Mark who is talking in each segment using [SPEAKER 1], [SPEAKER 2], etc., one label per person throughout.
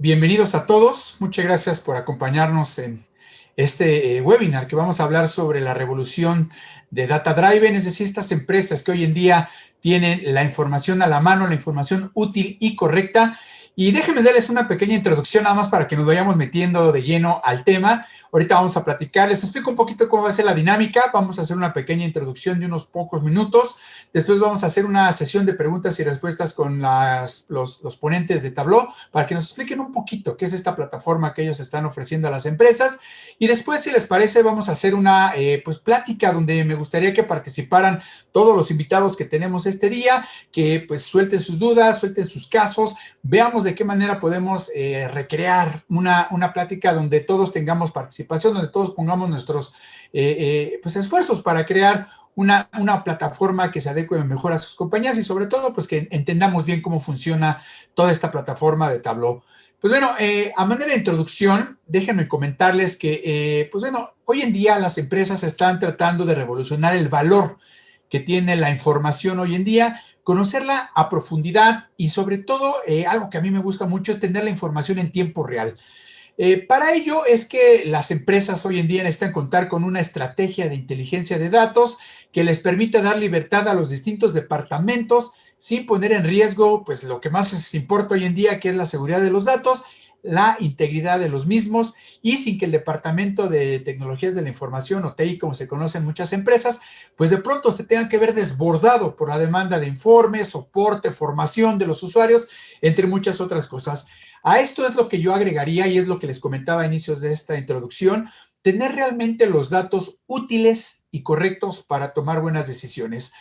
[SPEAKER 1] Bienvenidos a todos. Muchas gracias por acompañarnos en este webinar que vamos a hablar sobre la revolución de Data Driven, es decir, estas empresas que hoy en día tienen la información a la mano, la información útil y correcta. Y déjenme darles una pequeña introducción nada más para que nos vayamos metiendo de lleno al tema. Ahorita vamos a platicar, les explico un poquito cómo va a ser la dinámica. Vamos a hacer una pequeña introducción de unos pocos minutos. Después vamos a hacer una sesión de preguntas y respuestas con los ponentes de Tableau para que nos expliquen un poquito qué es esta plataforma que ellos están ofreciendo a las empresas. Y después, si les parece, vamos a hacer una plática donde me gustaría que participaran todos los invitados que tenemos este día, que pues suelten sus dudas, suelten sus casos, veamos de qué manera podemos recrear una plática donde todos tengamos participación, donde todos pongamos nuestros esfuerzos para crear una plataforma que se adecue mejor a sus compañías y sobre todo pues que entendamos bien cómo funciona toda esta plataforma de Tableau. Pues bueno, a manera de introducción, déjenme comentarles que, hoy en día las empresas están tratando de revolucionar el valor que tiene la información hoy en día, conocerla a profundidad y sobre todo, algo que a mí me gusta mucho es tener la información en tiempo real. Para ello es que las empresas hoy en día necesitan contar con una estrategia de inteligencia de datos que les permita dar libertad a los distintos departamentos sin poner en riesgo pues lo que más les importa hoy en día, que es la seguridad de los datos, la integridad de los mismos y sin que el Departamento de Tecnologías de la Información o TI, como se conoce en muchas empresas, pues de pronto se tengan que ver desbordado por la demanda de informes, soporte, formación de los usuarios, entre muchas otras cosas. A esto es lo que yo agregaría y es lo que les comentaba a inicios de esta introducción, tener realmente los datos útiles y correctos para tomar buenas decisiones.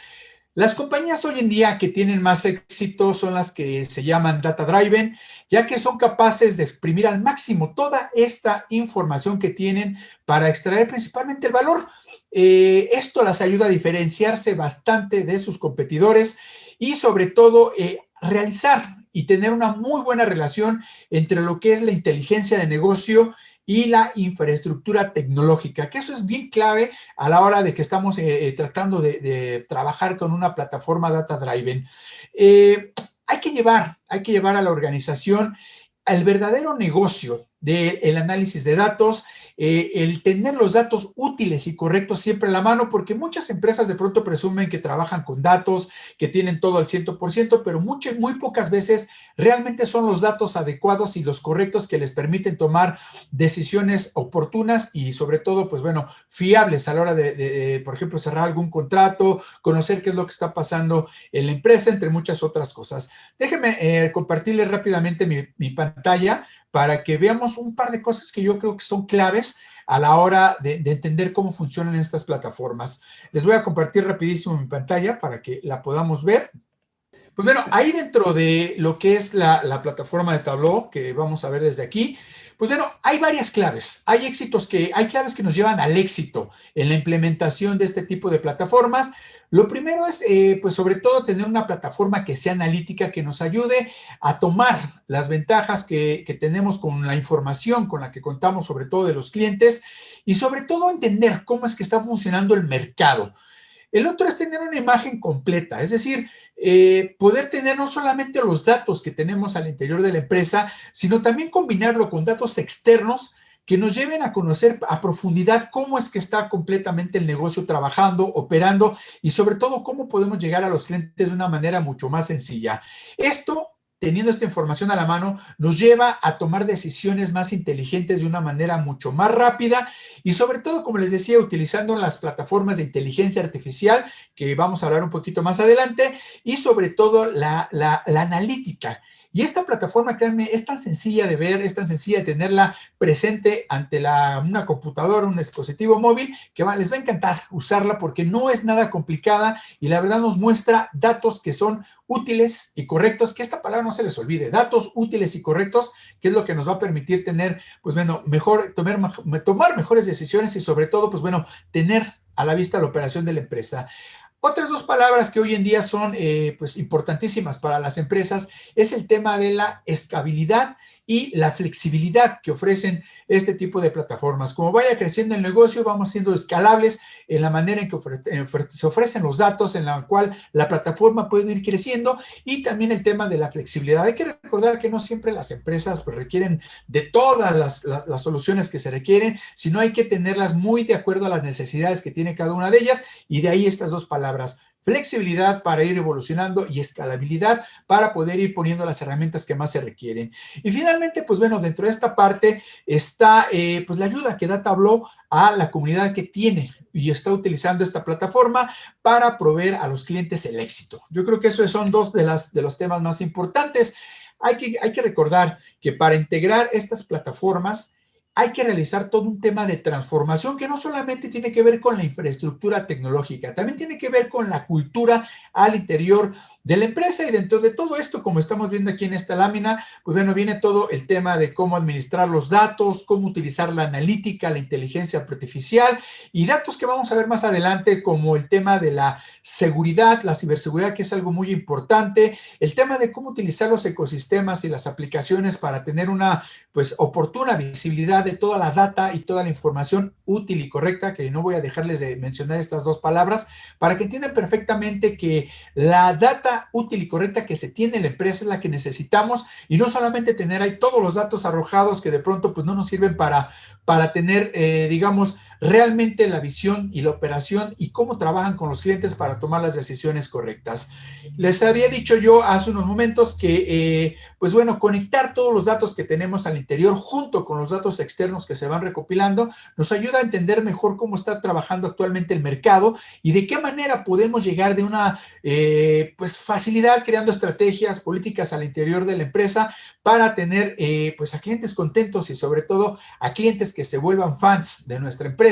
[SPEAKER 1] Las compañías hoy en día que tienen más éxito son las que se llaman Data Driven, ya que son capaces de exprimir al máximo toda esta información que tienen para extraer principalmente el valor. Esto las ayuda a diferenciarse bastante de sus competidores y sobre todo realizar y tener una muy buena relación entre lo que es la inteligencia de negocio y la infraestructura tecnológica, que eso es bien clave a la hora de que estamos tratando de trabajar con una plataforma Data Driven. Hay que llevar a la organización al verdadero negocio del análisis de datos, el tener los datos útiles y correctos siempre a la mano, porque muchas empresas de pronto presumen que trabajan con datos, que tienen todo al 100%, pero muy pocas veces realmente son los datos adecuados y los correctos que les permiten tomar decisiones oportunas y sobre todo, pues bueno, fiables a la hora por ejemplo, cerrar algún contrato, conocer qué es lo que está pasando en la empresa, entre muchas otras cosas. Déjenme compartirles rápidamente mi pantalla para que veamos un par de cosas que yo creo que son claves a la hora de entender cómo funcionan estas plataformas. Les voy a compartir rapidísimo mi pantalla para que la podamos ver. Pues bueno, ahí dentro de lo que es la plataforma de Tableau, que vamos a ver desde aquí, pues bueno, hay varias claves. Hay claves que nos llevan al éxito en la implementación de este tipo de plataformas. Lo primero es, pues sobre todo, tener una plataforma que sea analítica, que nos ayude a tomar las ventajas que tenemos con la información con la que contamos, sobre todo de los clientes, y sobre todo entender cómo es que está funcionando el mercado. El otro es tener una imagen completa, es decir, poder tener no solamente los datos que tenemos al interior de la empresa, sino también combinarlo con datos externos que nos lleven a conocer a profundidad cómo es que está completamente el negocio trabajando, operando y sobre todo cómo podemos llegar a los clientes de una manera mucho más sencilla. Esto, teniendo esta información a la mano, nos lleva a tomar decisiones más inteligentes de una manera mucho más rápida y sobre todo, como les decía, utilizando las plataformas de inteligencia artificial, que vamos a hablar un poquito más adelante, y sobre todo la analítica. Y esta plataforma, créanme, es tan sencilla de ver, es tan sencilla de tenerla presente ante una computadora, un dispositivo móvil, que les va a encantar usarla porque no es nada complicada y la verdad nos muestra datos que son útiles y correctos, que esta palabra no se les olvide, datos útiles y correctos, que es lo que nos va a permitir tener, pues bueno, tomar mejores decisiones y sobre todo, pues bueno, tener a la vista la operación de la empresa. Otras dos palabras que hoy en día son pues importantísimas para las empresas es el tema de la escalabilidad y la flexibilidad que ofrecen este tipo de plataformas. Como vaya creciendo el negocio, vamos siendo escalables en la manera en que se ofrecen los datos, en la cual la plataforma puede ir creciendo, y también el tema de la flexibilidad. Hay que recordar que no siempre las empresas pues, requieren de todas las soluciones que se requieren, sino hay que tenerlas muy de acuerdo a las necesidades que tiene cada una de ellas, y de ahí estas dos palabras: flexibilidad para ir evolucionando y escalabilidad para poder ir poniendo las herramientas que más se requieren. Y finalmente, pues bueno, dentro de esta parte está pues la ayuda que da Tableau a la comunidad que tiene y está utilizando esta plataforma para proveer a los clientes el éxito. Yo creo que esos son dos de los temas más importantes. Hay que recordar que para integrar estas plataformas hay que realizar todo un tema de transformación que no solamente tiene que ver con la infraestructura tecnológica, también tiene que ver con la cultura al interior de la empresa. Y dentro de todo esto, como estamos viendo aquí en esta lámina, pues bueno, viene todo el tema de cómo administrar los datos, cómo utilizar la analítica, la inteligencia artificial y datos que vamos a ver más adelante, como el tema de la seguridad, la ciberseguridad, que es algo muy importante, el tema de cómo utilizar los ecosistemas y las aplicaciones para tener una pues oportuna visibilidad de toda la data y toda la información útil y correcta, que no voy a dejarles de mencionar estas dos palabras, para que entiendan perfectamente que la data útil y correcta que se tiene en la empresa es la que necesitamos, y no solamente tener ahí todos los datos arrojados que de pronto pues no nos sirven para tener, digamos, realmente la visión y la operación y cómo trabajan con los clientes para tomar las decisiones correctas. Les había dicho yo hace unos momentos que, pues bueno, conectar todos los datos que tenemos al interior junto con los datos externos que se van recopilando nos ayuda a entender mejor cómo está trabajando actualmente el mercado y de qué manera podemos llegar de una pues facilidad creando estrategias, políticas al interior de la empresa para tener pues a clientes contentos y sobre todo a clientes que se vuelvan fans de nuestra empresa,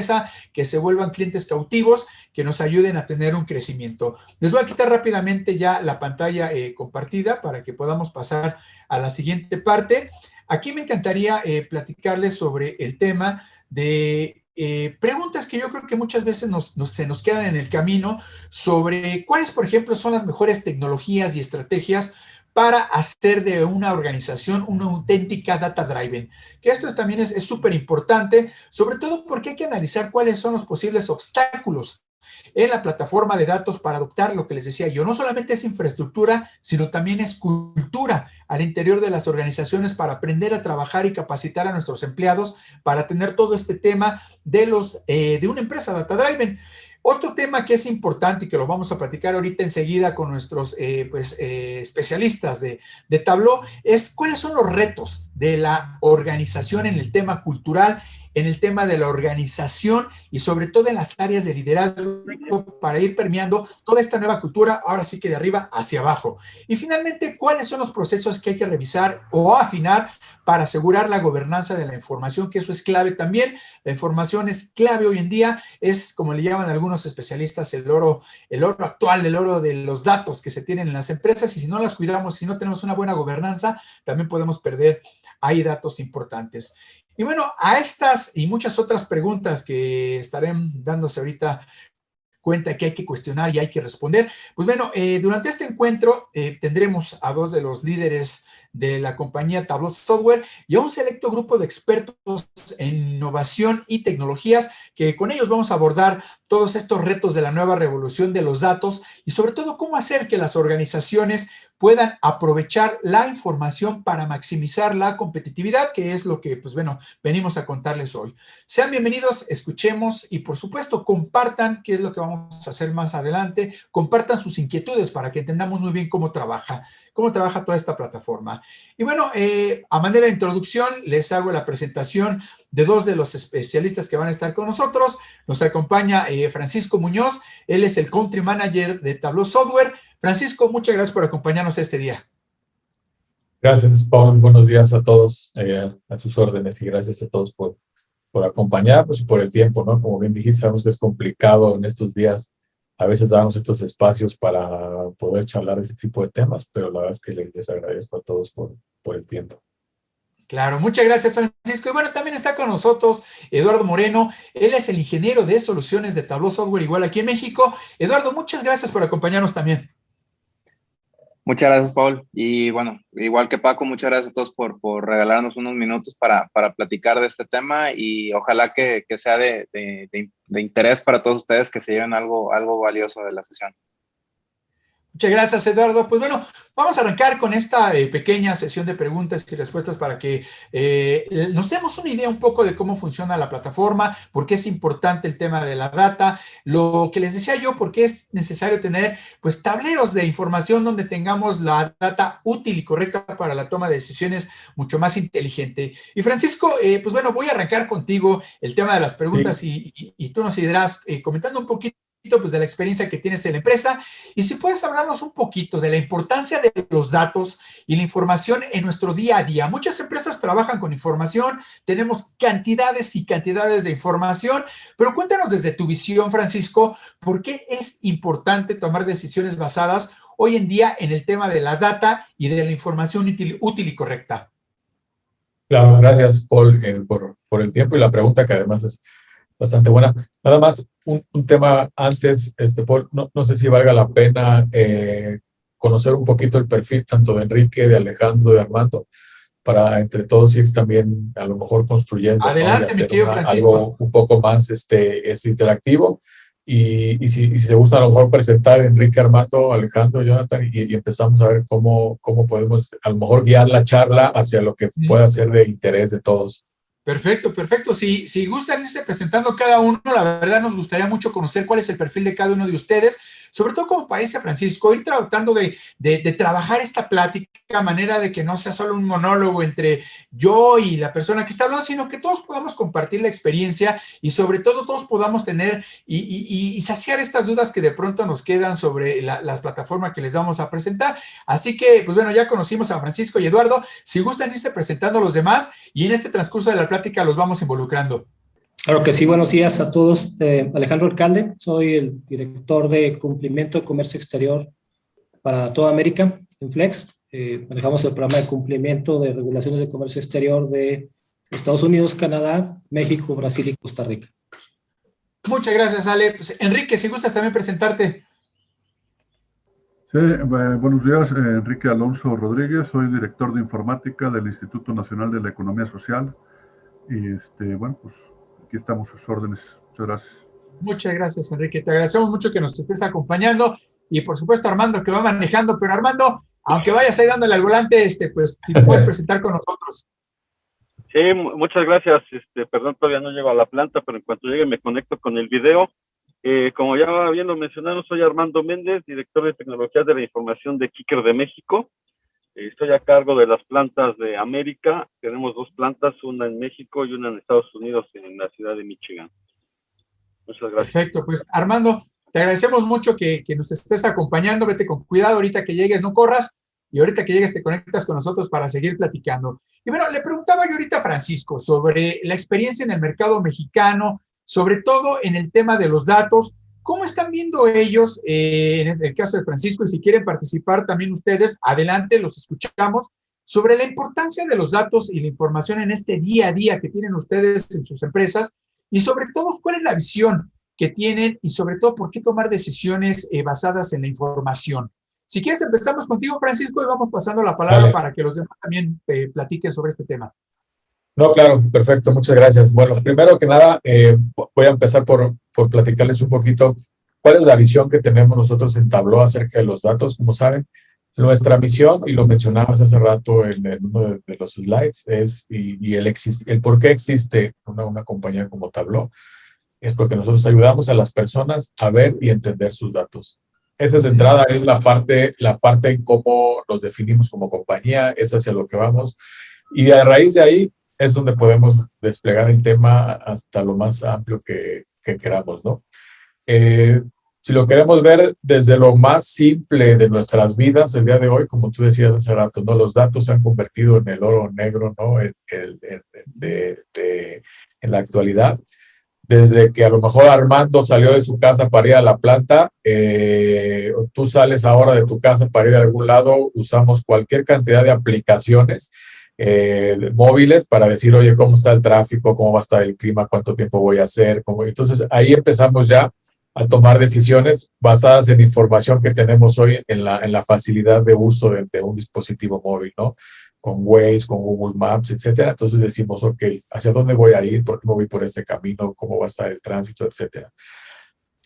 [SPEAKER 1] que se vuelvan clientes cautivos, que nos ayuden a tener un crecimiento. Les voy a quitar rápidamente ya la pantalla compartida para que podamos pasar a la siguiente parte. Aquí me encantaría platicarles sobre el tema de preguntas que yo creo que muchas veces se nos quedan en el camino sobre cuáles, por ejemplo, son las mejores tecnologías y estrategias para hacer de una organización una auténtica data driven. Que esto también es súper importante, sobre todo porque hay que analizar cuáles son los posibles obstáculos en la plataforma de datos para adoptar lo que les decía yo. No solamente es infraestructura, sino también es cultura al interior de las organizaciones para aprender a trabajar y capacitar a nuestros empleados para tener todo este tema de una empresa data driven. Otro tema que es importante y que lo vamos a platicar ahorita enseguida con nuestros especialistas de Tableau es cuáles son los retos de la organización en el tema cultural, en el tema de la organización y sobre todo en las áreas de liderazgo para ir permeando toda esta nueva cultura, ahora sí que de arriba hacia abajo. Y finalmente, ¿cuáles son los procesos que hay que revisar o afinar para asegurar la gobernanza de la información? Que eso es clave también. La información es clave hoy en día, es como le llaman algunos especialistas el oro actual, el oro de los datos que se tienen en las empresas, y si no las cuidamos, si no tenemos una buena gobernanza, también podemos perder ahí datos importantes. Y bueno, a estas y muchas otras preguntas que estarán dándose ahorita cuenta que hay que cuestionar y hay que responder. Pues bueno, durante este encuentro tendremos a dos de los líderes de la compañía Tableau Software y a un selecto grupo de expertos en innovación y tecnologías, que con ellos vamos a abordar todos estos retos de la nueva revolución de los datos y sobre todo cómo hacer que las organizaciones puedan aprovechar la información para maximizar la competitividad, que es lo que, pues bueno, venimos a contarles hoy. Sean bienvenidos, escuchemos y por supuesto compartan qué es lo que vamos a hacer más adelante, compartan sus inquietudes para que entendamos muy bien cómo trabaja toda esta plataforma. Y bueno, a manera de introducción, les hago la presentación de dos de los especialistas que van a estar con nosotros. Nos acompaña Francisco Muñoz, él es el Country Manager de Tableau Software. Francisco, muchas gracias por acompañarnos este día.
[SPEAKER 2] Gracias, Paul. Buenos días a todos, a sus órdenes, y gracias a todos por acompañarnos y por el tiempo, ¿no? Como bien dijiste, sabemos que es complicado en estos días. A veces damos estos espacios para poder charlar de ese tipo de temas, pero la verdad es que les agradezco a todos por el tiempo.
[SPEAKER 1] Claro, muchas gracias, Francisco. Y bueno, también está con nosotros Eduardo Moreno. Él es el ingeniero de soluciones de Tableau Software, igual aquí en México. Eduardo, muchas gracias por acompañarnos también.
[SPEAKER 3] Muchas gracias, Paul. Y bueno, igual que Paco, muchas gracias a todos por regalarnos unos minutos para platicar de este tema y ojalá que sea de interés para todos ustedes, que se lleven algo valioso de la sesión.
[SPEAKER 1] Muchas gracias, Eduardo. Pues bueno, vamos a arrancar con esta pequeña sesión de preguntas y respuestas para que nos demos una idea un poco de cómo funciona la plataforma, por qué es importante el tema de la data, lo que les decía yo, por qué es necesario tener pues tableros de información donde tengamos la data útil y correcta para la toma de decisiones mucho más inteligente. Y Francisco, pues bueno, voy a arrancar contigo el tema de las preguntas
[SPEAKER 2] Sí.
[SPEAKER 1] y tú nos irás comentando un poquito pues, de la experiencia que tienes en la empresa y si puedes hablarnos un poquito de la importancia de los datos y la información en nuestro día a día. Muchas empresas trabajan con información, tenemos cantidades y cantidades de información, pero cuéntanos desde tu visión, Francisco, ¿por qué es importante tomar decisiones basadas hoy en día en el tema de la data y de la información útil y correcta?
[SPEAKER 2] Claro, gracias, Paul, por el tiempo y la pregunta, que además es bastante buena. Nada más, un tema antes, Paul, no sé si valga la pena conocer un poquito el perfil tanto de Enrique, de Alejandro, de Armando, para entre todos ir también a lo mejor construyendo, ¿no? Y
[SPEAKER 1] Adelante, mi
[SPEAKER 2] hacer
[SPEAKER 1] querido
[SPEAKER 2] algo
[SPEAKER 1] Francisco.
[SPEAKER 2] un poco más interactivo. Y si se gusta a lo mejor presentar Enrique, Armando, Alejandro, Jonathan, y empezamos a ver cómo podemos a lo mejor guiar la charla hacia lo que pueda ser de interés de todos.
[SPEAKER 1] Perfecto, perfecto. Si gustan irse presentando cada uno, la verdad nos gustaría mucho conocer cuál es el perfil de cada uno de ustedes, sobre todo como parece Francisco, ir tratando de trabajar esta plática a manera de que no sea solo un monólogo entre yo y la persona que está hablando, sino que todos podamos compartir la experiencia y sobre todo todos podamos tener y saciar estas dudas que de pronto nos quedan sobre la plataforma que les vamos a presentar. Así que, pues bueno, ya conocimos a Francisco y Eduardo. Si gustan irse presentando a los demás y en este transcurso de la plática los vamos involucrando.
[SPEAKER 4] Claro que sí, buenos días a todos. Alejandro Alcalde, soy el director de cumplimiento de comercio exterior para toda América en Flex. Manejamos el programa de cumplimiento de regulaciones de comercio exterior de Estados Unidos, Canadá, México, Brasil y Costa Rica.
[SPEAKER 1] Muchas gracias, Ale. Pues, Enrique, si gustas también presentarte.
[SPEAKER 5] Sí, buenos días, Enrique Alonso Rodríguez, soy director de informática del Instituto Nacional de la Economía Social y bueno, pues aquí estamos a sus órdenes. Muchas gracias.
[SPEAKER 1] Muchas gracias, Enrique. Te agradecemos mucho que nos estés acompañando y por supuesto Armando que va manejando, pero Armando, aunque vayas ahí dándole al volante, pues si te puedes presentar con nosotros.
[SPEAKER 6] Sí, muchas gracias. Perdón, todavía no llego a la planta, pero en cuanto llegue me conecto con el video. Como ya bien lo mencionaron, soy Armando Méndez, director de tecnologías de la información de Kicker de México. Estoy a cargo de las plantas de América. Tenemos 2 plantas, una en México y una en Estados Unidos, en la ciudad de Michigan. Muchas gracias.
[SPEAKER 1] Perfecto, pues Armando, te agradecemos mucho que nos estés acompañando. Vete con cuidado, ahorita que llegues no corras y ahorita que llegues te conectas con nosotros para seguir platicando. Y bueno, le preguntaba yo ahorita a Francisco sobre la experiencia en el mercado mexicano, sobre todo en el tema de los datos. ¿Cómo están viendo ellos, en el caso de Francisco, y si quieren participar también ustedes, adelante, los escuchamos, sobre la importancia de los datos y la información en este día a día que tienen ustedes en sus empresas y sobre todo cuál es la visión que tienen y sobre todo por qué tomar decisiones basadas en la información? Si quieres empezamos contigo, Francisco, y vamos pasando la palabra para que los demás también platiquen sobre este tema.
[SPEAKER 2] No, claro, perfecto, muchas gracias. Bueno, primero que nada, voy a empezar por platicarles un poquito cuál es la visión que tenemos nosotros en Tableau acerca de los datos. Como saben, nuestra misión, y lo mencionabas hace rato en uno de los slides, es el por qué existe una compañía como Tableau, es porque nosotros ayudamos a las personas a ver y entender sus datos. Esa de entrada es la parte en cómo nos definimos como compañía, es hacia lo que vamos. Y a raíz de ahí es donde podemos desplegar el tema hasta lo más amplio que queramos, ¿no? Si lo queremos ver desde lo más simple de nuestras vidas, el día de hoy, como tú decías hace rato, ¿no? Los datos se han convertido en el oro negro, ¿no? En la actualidad. Desde que a lo mejor Armando salió de su casa para ir a la planta, tú sales ahora de tu casa para ir a algún lado, usamos cualquier cantidad de aplicaciones móviles para decir, oye, ¿cómo está el tráfico? ¿Cómo va a estar el clima? ¿Cuánto tiempo voy a hacer? Entonces, ahí empezamos ya a tomar decisiones basadas en información que tenemos hoy en la facilidad de uso de un dispositivo móvil, ¿no? Con Waze, con Google Maps, etcétera. Entonces decimos, ok, ¿hacia dónde voy a ir? ¿Por qué me voy por este camino? ¿Cómo va a estar el tránsito, etcétera?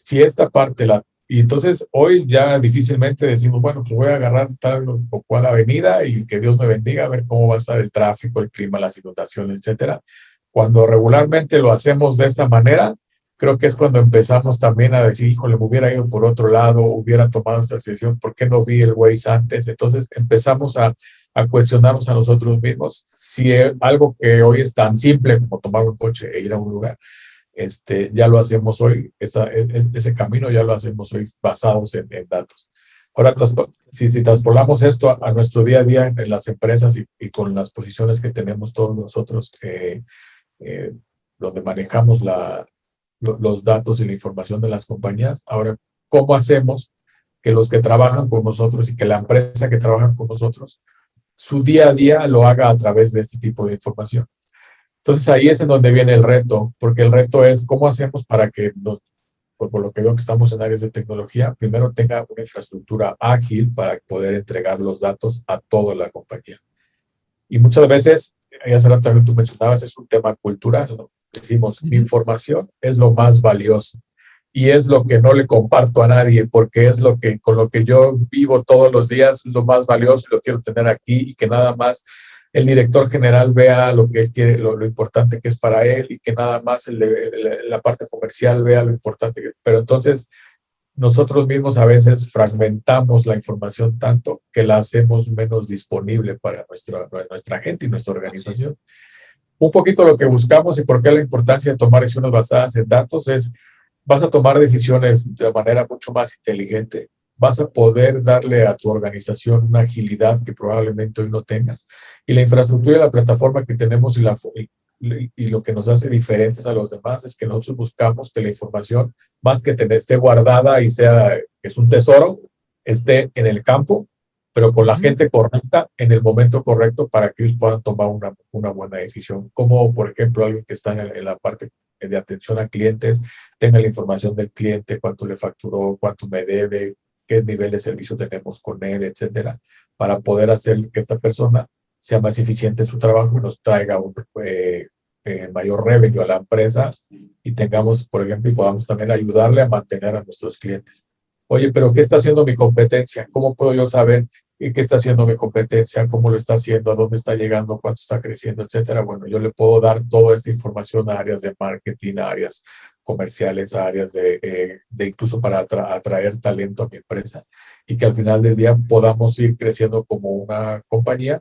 [SPEAKER 2] Si esta parte y entonces hoy ya difícilmente decimos, bueno, pues voy a agarrar tal o cual avenida y que Dios me bendiga a ver cómo va a estar el tráfico, el clima, las inundaciones, etcétera. Cuando regularmente lo hacemos de esta manera, creo que es cuando empezamos también a decir, híjole, me hubiera ido por otro lado, hubiera tomado esta decisión, ¿por qué no vi el Waze antes? Entonces empezamos a cuestionarnos a nosotros mismos si algo que hoy es tan simple como tomar un coche e ir a un lugar, ya lo hacemos hoy, ese camino ya lo hacemos hoy basados en datos. Ahora, si traspolamos esto a nuestro día a día en las empresas y con las posiciones que tenemos todos nosotros, donde manejamos los datos y la información de las compañías, ahora, ¿cómo hacemos que los que trabajan con nosotros y que la empresa que trabaja con nosotros, su día a día lo haga a través de este tipo de información? Entonces ahí es en donde viene el reto, porque el reto es cómo hacemos para que, por lo que veo que estamos en áreas de tecnología, primero tenga una infraestructura ágil para poder entregar los datos a toda la compañía. Y muchas veces, ya hace rato también tú mencionabas, es un tema cultural, ¿no? Decimos, mi información es lo más valioso y es lo que no le comparto a nadie porque es con lo que yo vivo todos los días, es lo más valioso y lo quiero tener aquí y que nada más el director general vea lo que él quiere, lo importante que es para él y que nada más la parte comercial vea lo importante que, pero entonces nosotros mismos a veces fragmentamos la información tanto que la hacemos menos disponible para nuestra gente y nuestra organización. Un poquito lo que buscamos y por qué la importancia de tomar decisiones basadas en datos es, vas a tomar decisiones de manera mucho más inteligente, vas a poder darle a tu organización una agilidad que probablemente hoy no tengas. Y la infraestructura y la plataforma que tenemos y lo que nos hace diferentes a los demás es que nosotros buscamos que la información, más que esté guardada y sea, que es un tesoro, esté en el campo, pero con la gente correcta, en el momento correcto, para que ellos puedan tomar una buena decisión. Como, por ejemplo, alguien que está en la parte de atención a clientes, tenga la información del cliente, cuánto le facturó, cuánto me debe, qué nivel de servicio tenemos con él, etcétera, para poder hacer que esta persona sea más eficiente en su trabajo y nos traiga un mayor revenue a la empresa y tengamos, por ejemplo, y podamos también ayudarle a mantener a nuestros clientes. Oye, pero ¿qué está haciendo mi competencia? ¿Cómo puedo yo saber qué está haciendo mi competencia? ¿Cómo lo está haciendo? ¿A dónde está llegando? ¿Cuánto está creciendo? Etcétera. Bueno, yo le puedo dar toda esta información a áreas de marketing, a áreas comerciales, a áreas de incluso para atraer talento a mi empresa y que al final del día podamos ir creciendo como una compañía,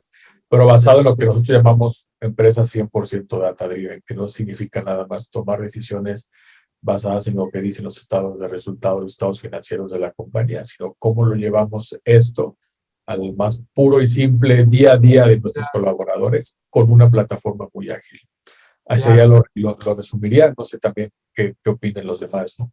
[SPEAKER 2] pero basado en lo que nosotros llamamos empresas 100% data-driven, que no significa nada más tomar decisiones basadas en lo que dicen los estados de resultados, los estados financieros de la compañía, sino cómo lo llevamos esto al más puro y simple día a día de nuestros colaboradores con una plataforma muy ágil. Así ya lo resumiría, no sé también qué opinen los demás, ¿no?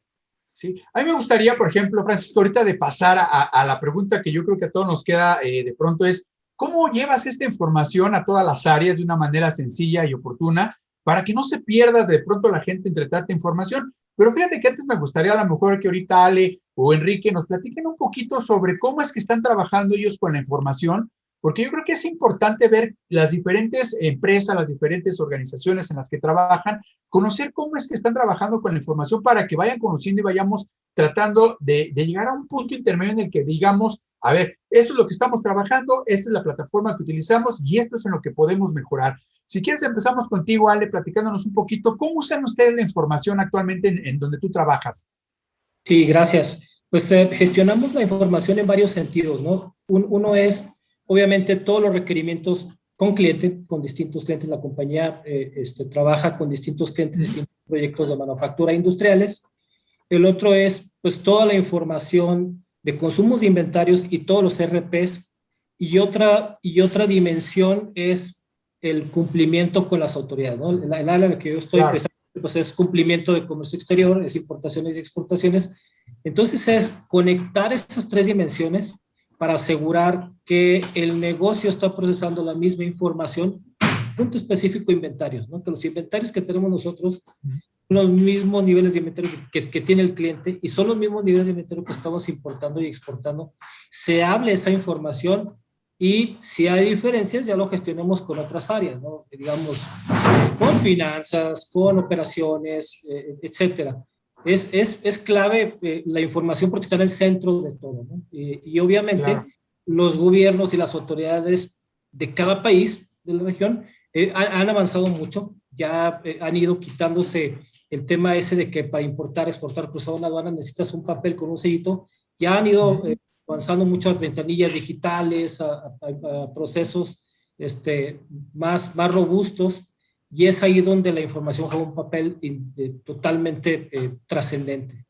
[SPEAKER 1] Sí, a mí me gustaría, por ejemplo, Francisco, ahorita de pasar a la pregunta que yo creo que a todos nos queda de pronto es, ¿cómo llevas esta información a todas las áreas de una manera sencilla y oportuna para que no se pierda de pronto la gente entre tanta información? Pero fíjate que antes me gustaría a lo mejor que ahorita Ale o Enrique nos platiquen un poquito sobre cómo es que están trabajando ellos con la información, porque yo creo que es importante ver las diferentes empresas, las diferentes organizaciones en las que trabajan, conocer cómo es que están trabajando con la información para que vayan conociendo y vayamos tratando de llegar a un punto intermedio en el que digamos, a ver, esto es lo que estamos trabajando, esta es la plataforma que utilizamos y esto es en lo que podemos mejorar. Si quieres, empezamos contigo, Ale, platicándonos un poquito, ¿cómo usan ustedes la información actualmente en donde tú trabajas?
[SPEAKER 4] Sí, gracias. Pues gestionamos la información en varios sentidos, ¿no? Uno es, obviamente, todos los requerimientos con cliente, con distintos clientes. La compañía trabaja con distintos clientes, distintos proyectos de manufactura industriales. El otro es, pues, toda la información de consumos de inventarios y todos los RPs. Y otra dimensión es el cumplimiento con las autoridades, ¿no? El área en la que yo estoy, claro, pues es cumplimiento de comercio exterior, es importaciones y exportaciones. Entonces es conectar esas tres dimensiones para asegurar que el negocio está procesando la misma información, punto específico inventarios, ¿no? Que los inventarios que tenemos nosotros los mismos niveles de inventario que tiene el cliente y son los mismos niveles de inventario que estamos importando y exportando. Se hable esa información y si hay diferencias ya lo gestionemos con otras áreas, ¿no? Digamos, con finanzas, con operaciones, etcétera. Es clave la información porque está en el centro de todo, ¿no? Y obviamente
[SPEAKER 1] Claro.
[SPEAKER 4] los gobiernos y las autoridades de cada país de la región han avanzado mucho, ya han ido quitándose el tema ese de que para importar, exportar, cruzar una aduana necesitas un papel con un sellito, ya han ido avanzando mucho a ventanillas digitales, a procesos más robustos, y es ahí donde la información juega un papel totalmente trascendente.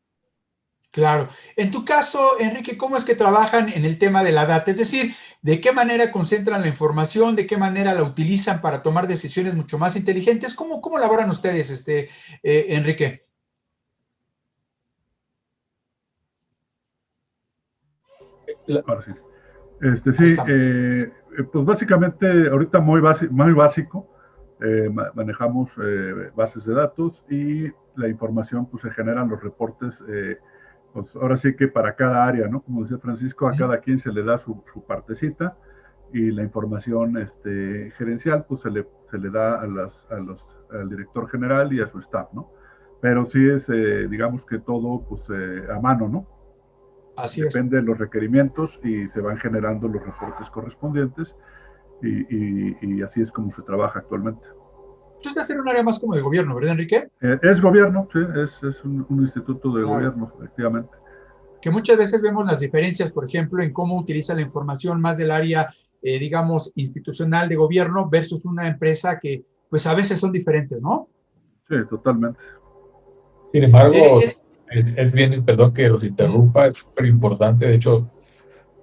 [SPEAKER 1] Claro. En tu caso, Enrique, ¿cómo es que trabajan en el tema de la data? Es decir, ¿de qué manera concentran la información? ¿De qué manera la utilizan para tomar decisiones mucho más inteligentes? ¿Cómo elaboran ustedes, Enrique?
[SPEAKER 5] Ahora sí. Sí, pues básicamente ahorita muy básico, manejamos bases de datos y la información pues se generan los reportes, pues ahora sí que para cada área, ¿no? Como decía Francisco, a cada quien se le da su partecita y la información gerencial pues se le da al director general y a su staff, ¿no? Pero sí es, digamos que todo pues a mano, ¿no?
[SPEAKER 1] Así es.
[SPEAKER 5] Depende de los requerimientos y se van generando los reportes correspondientes y así es como se trabaja actualmente.
[SPEAKER 1] Entonces, hacer un área más como de gobierno, ¿verdad, Enrique?
[SPEAKER 5] Es gobierno, sí, es un instituto de
[SPEAKER 1] Claro.
[SPEAKER 5] gobierno, efectivamente.
[SPEAKER 1] Que muchas veces vemos las diferencias, por ejemplo, en cómo utiliza la información más del área, digamos, institucional de gobierno versus una empresa que, pues, a veces son diferentes, ¿no?
[SPEAKER 5] Sí, totalmente.
[SPEAKER 2] Sin embargo, es bien, perdón que los interrumpa, es súper importante. De hecho,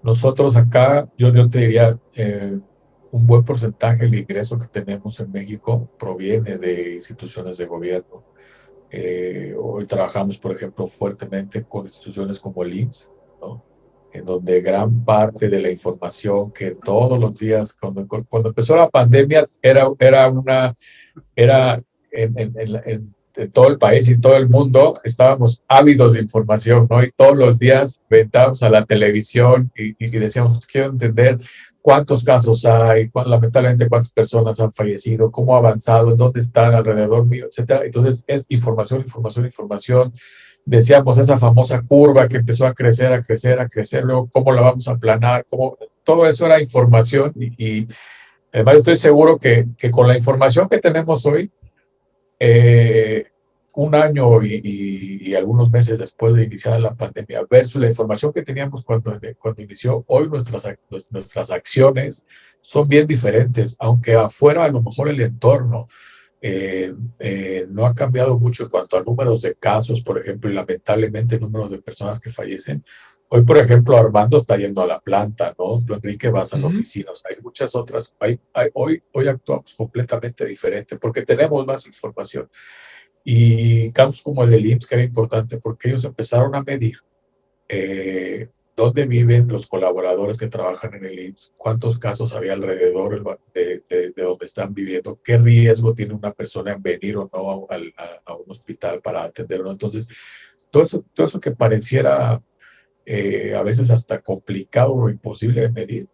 [SPEAKER 2] nosotros acá, yo te diría, un buen porcentaje del ingreso que tenemos en México proviene de instituciones de gobierno. Hoy trabajamos, por ejemplo, fuertemente con instituciones como el IMSS, ¿no? En donde gran parte de la información que todos los días, cuando empezó la pandemia, era en todo el país y en todo el mundo estábamos ávidos de información, ¿no? Y todos los días ventábamos a la televisión y decíamos, quiero entender cuántos casos hay, lamentablemente cuántas personas han fallecido, cómo ha avanzado, en dónde están alrededor mío, etcétera. Entonces es información, información, información. Decíamos esa famosa curva que empezó a crecer, a crecer, a crecer, luego cómo la vamos a aplanar, todo eso era información y además estoy seguro que con la información que tenemos hoy, un año y algunos meses después de iniciar la pandemia, versus la información que teníamos cuando inició, hoy nuestras acciones son bien diferentes, aunque afuera a lo mejor el entorno no ha cambiado mucho en cuanto a números de casos, por ejemplo, y lamentablemente números de personas que fallecen. Hoy, por ejemplo, Armando está yendo a la planta, ¿no? Tú, Enrique, vas a la oficina. O sea, hay muchas otras. Hoy actuamos completamente diferente porque tenemos más información. Y casos como el del IMSS, que era importante porque ellos empezaron a medir dónde viven los colaboradores que trabajan en el IMSS, cuántos casos había alrededor de donde están viviendo, qué riesgo tiene una persona en venir o no a un hospital para atenderlo. Entonces, todo eso que pareciera a veces hasta complicado o imposible de medir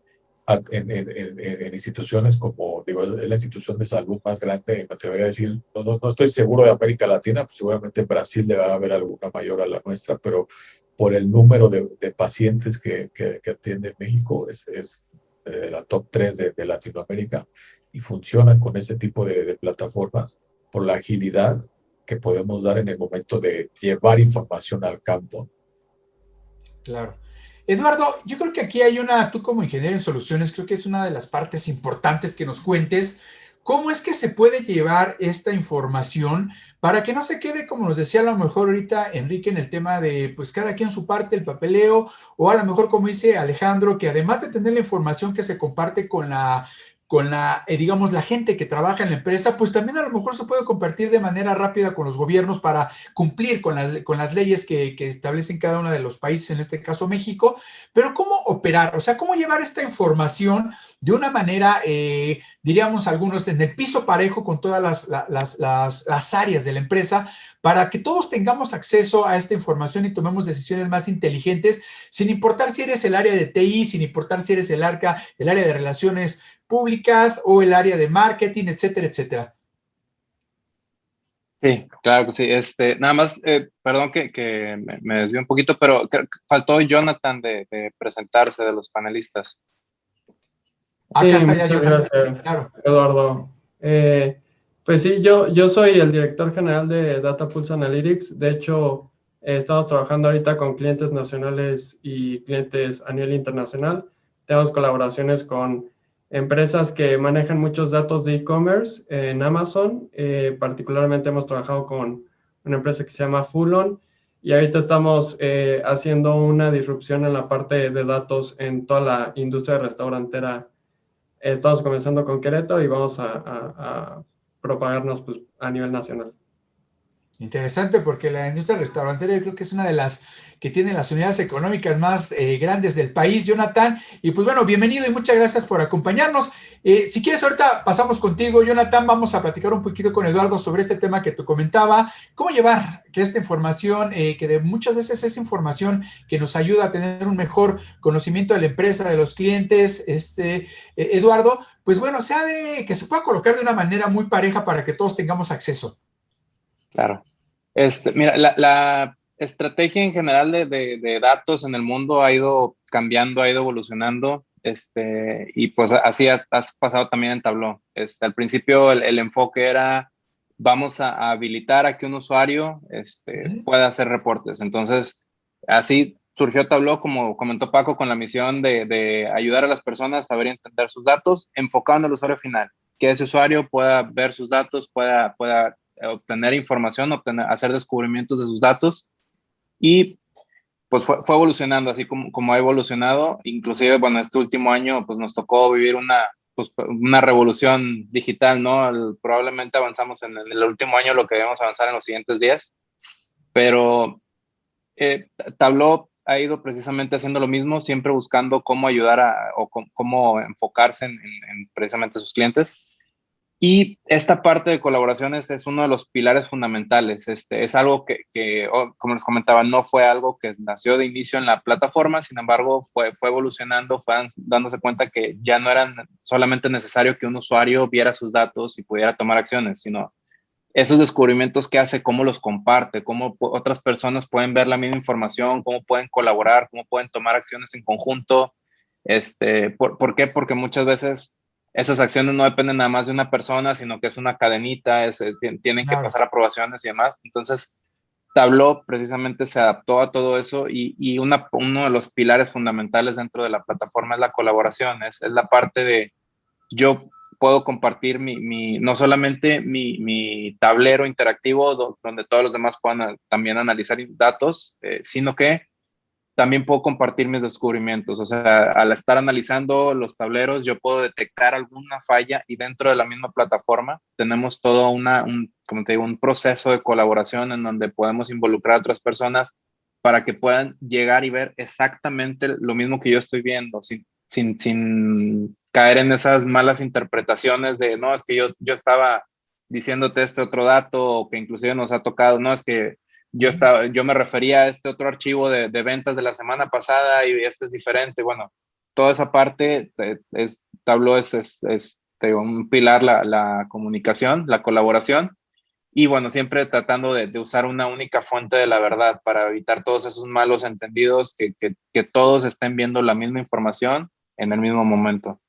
[SPEAKER 2] en instituciones como, digo, es la institución de salud más grande, me atrevería a decir, no estoy seguro de América Latina, pues seguramente en Brasil debe haber alguna mayor a la nuestra, pero por el número de pacientes que atiende México, es la top 3 de Latinoamérica y funcionan con ese tipo de plataformas por la agilidad que podemos dar en el momento de llevar información al campo.
[SPEAKER 1] Claro. Eduardo, yo creo que aquí hay tú como ingeniero en soluciones, creo que es una de las partes importantes que nos cuentes. ¿Cómo es que se puede llevar esta información para que no se quede, como nos decía a lo mejor ahorita Enrique, en el tema de, pues cada quien su parte, el papeleo, o a lo mejor como dice Alejandro, que además de tener la información que se comparte con digamos, la gente que trabaja en la empresa, pues también a lo mejor se puede compartir de manera rápida con los gobiernos para cumplir con las leyes que establecen cada uno de los países, en este caso México, pero ¿cómo operar? O sea, ¿cómo llevar esta información de una manera, diríamos algunos, en el piso parejo con todas las áreas de la empresa, para que todos tengamos acceso a esta información y tomemos decisiones más inteligentes, sin importar si eres el área de TI, sin importar si eres el área de relaciones públicas o el área de marketing, etcétera, etcétera.
[SPEAKER 3] Sí, claro que sí. Nada más, perdón que me desvío un poquito, pero faltó Jonathan de presentarse, de los panelistas.
[SPEAKER 1] Acá está ya
[SPEAKER 7] muchas
[SPEAKER 1] Jonathan.
[SPEAKER 7] gracias,
[SPEAKER 1] Sí, claro.
[SPEAKER 7] Eduardo. Pues sí, yo soy el director general de Data Pulse Analytics. De hecho, estamos trabajando ahorita con clientes nacionales y clientes a nivel internacional. Tenemos colaboraciones con empresas que manejan muchos datos de e-commerce en Amazon. Particularmente hemos trabajado con una empresa que se llama Fulon. Y ahorita estamos haciendo una disrupción en la parte de datos en toda la industria restaurantera. Estamos comenzando con Querétaro y vamos a propagarnos pues, a nivel nacional.
[SPEAKER 1] Interesante, porque la industria restaurantera yo creo que es una de las que tiene las unidades económicas más grandes del país, Jonathan. Y pues bueno, bienvenido y muchas gracias por acompañarnos. Si quieres, ahorita pasamos contigo, Jonathan. Vamos a platicar un poquito con Eduardo sobre este tema que te comentaba. ¿Cómo llevar que esta información, que de muchas veces es información que nos ayuda a tener un mejor conocimiento de la empresa, de los clientes, Eduardo, pues bueno, sea que se pueda colocar de una manera muy pareja para que todos tengamos acceso?
[SPEAKER 3] Claro. Mira, la estrategia en general de datos en el mundo ha ido cambiando, ha ido evolucionando, y pues así has pasado también en Tableau. Al principio el enfoque era, vamos a habilitar a que un usuario pueda hacer reportes. Entonces, así surgió Tableau, como comentó Paco, con la misión de ayudar a las personas a saber y entender sus datos, enfocado en el usuario final, que ese usuario pueda ver sus datos, pueda obtener información, hacer descubrimientos de sus datos, y pues fue evolucionando así como ha evolucionado. Inclusive, bueno, este último año pues nos tocó vivir una revolución digital, ¿no? Probablemente avanzamos en el último año lo que debemos avanzar en los siguientes días, pero Tableau ha ido precisamente haciendo lo mismo, siempre buscando cómo ayudar o cómo enfocarse en precisamente sus clientes. Y esta parte de colaboraciones es uno de los pilares fundamentales. Es algo que, como les comentaba, no fue algo que nació de inicio en la plataforma, sin embargo, fue evolucionando, fue dándose cuenta que ya no era solamente necesario que un usuario viera sus datos y pudiera tomar acciones, sino esos descubrimientos que hace, cómo los comparte, cómo otras personas pueden ver la misma información, cómo pueden colaborar, cómo pueden tomar acciones en conjunto. ¿Por qué? Porque muchas veces esas acciones no dependen nada más de una persona, sino que es una cadenita, tienen que pasar aprobaciones y demás. Entonces, Tableau precisamente se adaptó a todo eso, y uno de los pilares fundamentales dentro de la plataforma es la colaboración, es la parte de yo puedo compartir no solamente mi tablero interactivo donde todos los demás puedan también analizar datos, sino que también puedo compartir mis descubrimientos. O sea, al estar analizando los tableros, yo puedo detectar alguna falla, y dentro de la misma plataforma tenemos todo como te digo, un proceso de colaboración en donde podemos involucrar a otras personas para que puedan llegar y ver exactamente lo mismo que yo estoy viendo, sin caer en esas malas interpretaciones de, no, es que yo estaba diciéndote este otro dato, o que inclusive nos ha tocado, no, es que yo me refería a este otro archivo de ventas de la semana pasada y este es diferente. Bueno, toda esa parte, Tableau es un pilar, la comunicación, la colaboración, y bueno, siempre tratando de usar una única fuente de la verdad para evitar todos esos malos entendidos, que todos estén viendo la misma información en el mismo momento.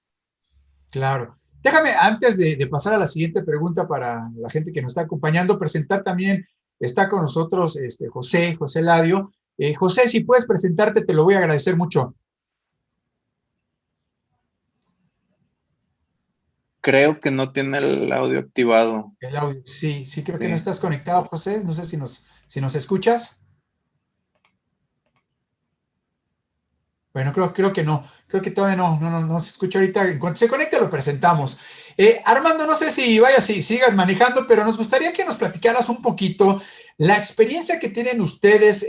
[SPEAKER 1] Claro. Déjame, antes de pasar a la siguiente pregunta para la gente que nos está acompañando, presentar también. Está con nosotros José Ladio. José, si puedes presentarte, te lo voy a agradecer mucho.
[SPEAKER 3] Creo que no tiene el audio activado.
[SPEAKER 1] El audio, sí, creo que no estás conectado, José. No sé si nos escuchas. Bueno, creo que no. Creo que todavía no se escucha ahorita. En cuanto se conecte, lo presentamos. Armando, no sé si sigas manejando, pero nos gustaría que nos platicaras un poquito la experiencia que tienen ustedes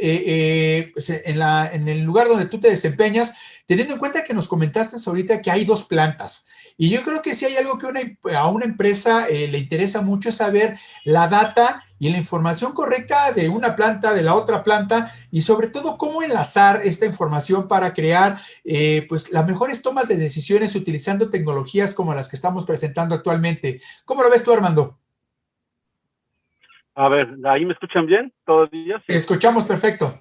[SPEAKER 1] pues en el lugar donde tú te desempeñas. teniendo en cuenta que nos comentaste ahorita que hay 2 plantas. Y yo creo que si hay algo que a una empresa le interesa mucho es saber la data y la información correcta de una planta, de la otra planta, y sobre todo cómo enlazar esta información para crear pues las mejores tomas de decisiones utilizando tecnologías como las que estamos presentando actualmente. ¿Cómo lo ves tú, Armando?
[SPEAKER 6] A ver, ¿ahí me escuchan bien todavía? ¿Sí?
[SPEAKER 1] Escuchamos perfecto.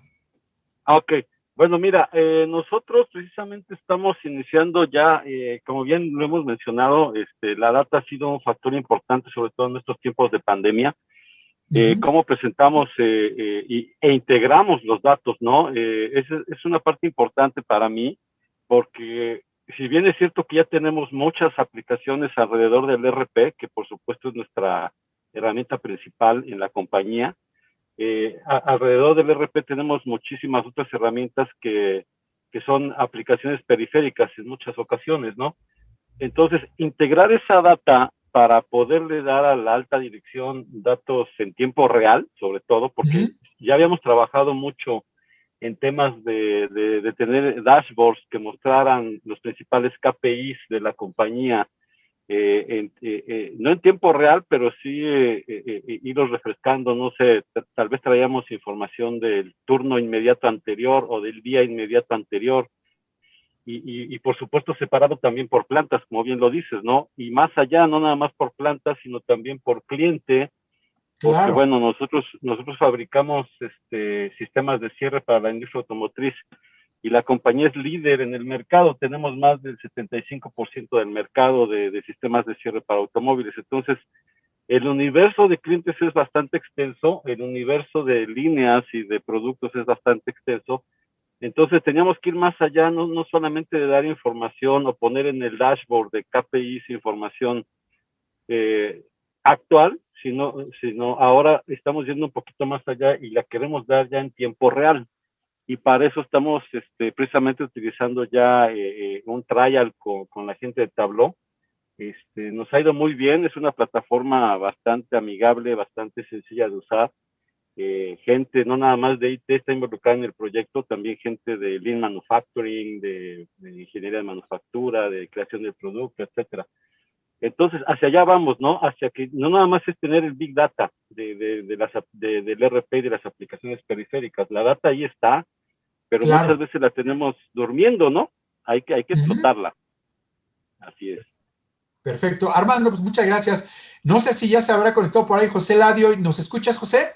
[SPEAKER 6] Ok. Bueno, mira, nosotros precisamente estamos iniciando ya, como bien lo hemos mencionado, la data ha sido un factor importante, sobre todo en estos tiempos de pandemia. Cómo presentamos e integramos los datos, ¿no? Es una parte importante para mí, porque si bien es cierto que ya tenemos muchas aplicaciones alrededor del ERP, que por supuesto es nuestra herramienta principal en la compañía, alrededor del ERP tenemos muchísimas otras herramientas que son aplicaciones periféricas en muchas ocasiones, ¿no? Entonces, integrar esa data para poderle dar a la alta dirección datos en tiempo real, sobre todo, porque ya habíamos trabajado mucho en temas de tener dashboards que mostraran los principales KPIs de la compañía, no en tiempo real, pero sí irlos refrescando, no sé, tal vez traíamos información del turno inmediato anterior o del día inmediato anterior, y por supuesto separado también por plantas, como bien lo dices, ¿no? Y más allá, no nada más por plantas, sino también por cliente, porque
[SPEAKER 1] Claro.
[SPEAKER 6] bueno, nosotros fabricamos sistemas de cierre para la industria automotriz, y la compañía es líder en el mercado, tenemos más del 75% del mercado de sistemas de cierre para automóviles. Entonces, el universo de clientes es bastante extenso, el universo de líneas y de productos es bastante extenso. Entonces teníamos que ir más allá, no solamente de dar información o poner en el dashboard de KPIs información actual, sino ahora estamos yendo un poquito más allá y la queremos dar ya en tiempo real. Y para eso estamos precisamente utilizando ya un trial con la gente de Tableau. Nos ha ido muy bien, es una plataforma bastante amigable, bastante sencilla de usar. Gente, no nada más de IT está involucrada en el proyecto, también gente de Lean Manufacturing, de ingeniería de manufactura, de creación del producto, etcétera. Entonces, hacia allá vamos, ¿no? Hacia que no nada más es tener el Big Data del ERP y de las aplicaciones periféricas. La data ahí está, pero
[SPEAKER 1] Claro.
[SPEAKER 6] muchas veces la tenemos durmiendo, ¿no? Hay que explotarla. Así es.
[SPEAKER 1] Perfecto. Armando, pues muchas gracias. No sé si ya se habrá conectado por ahí José Ladio. ¿Nos escuchas, José?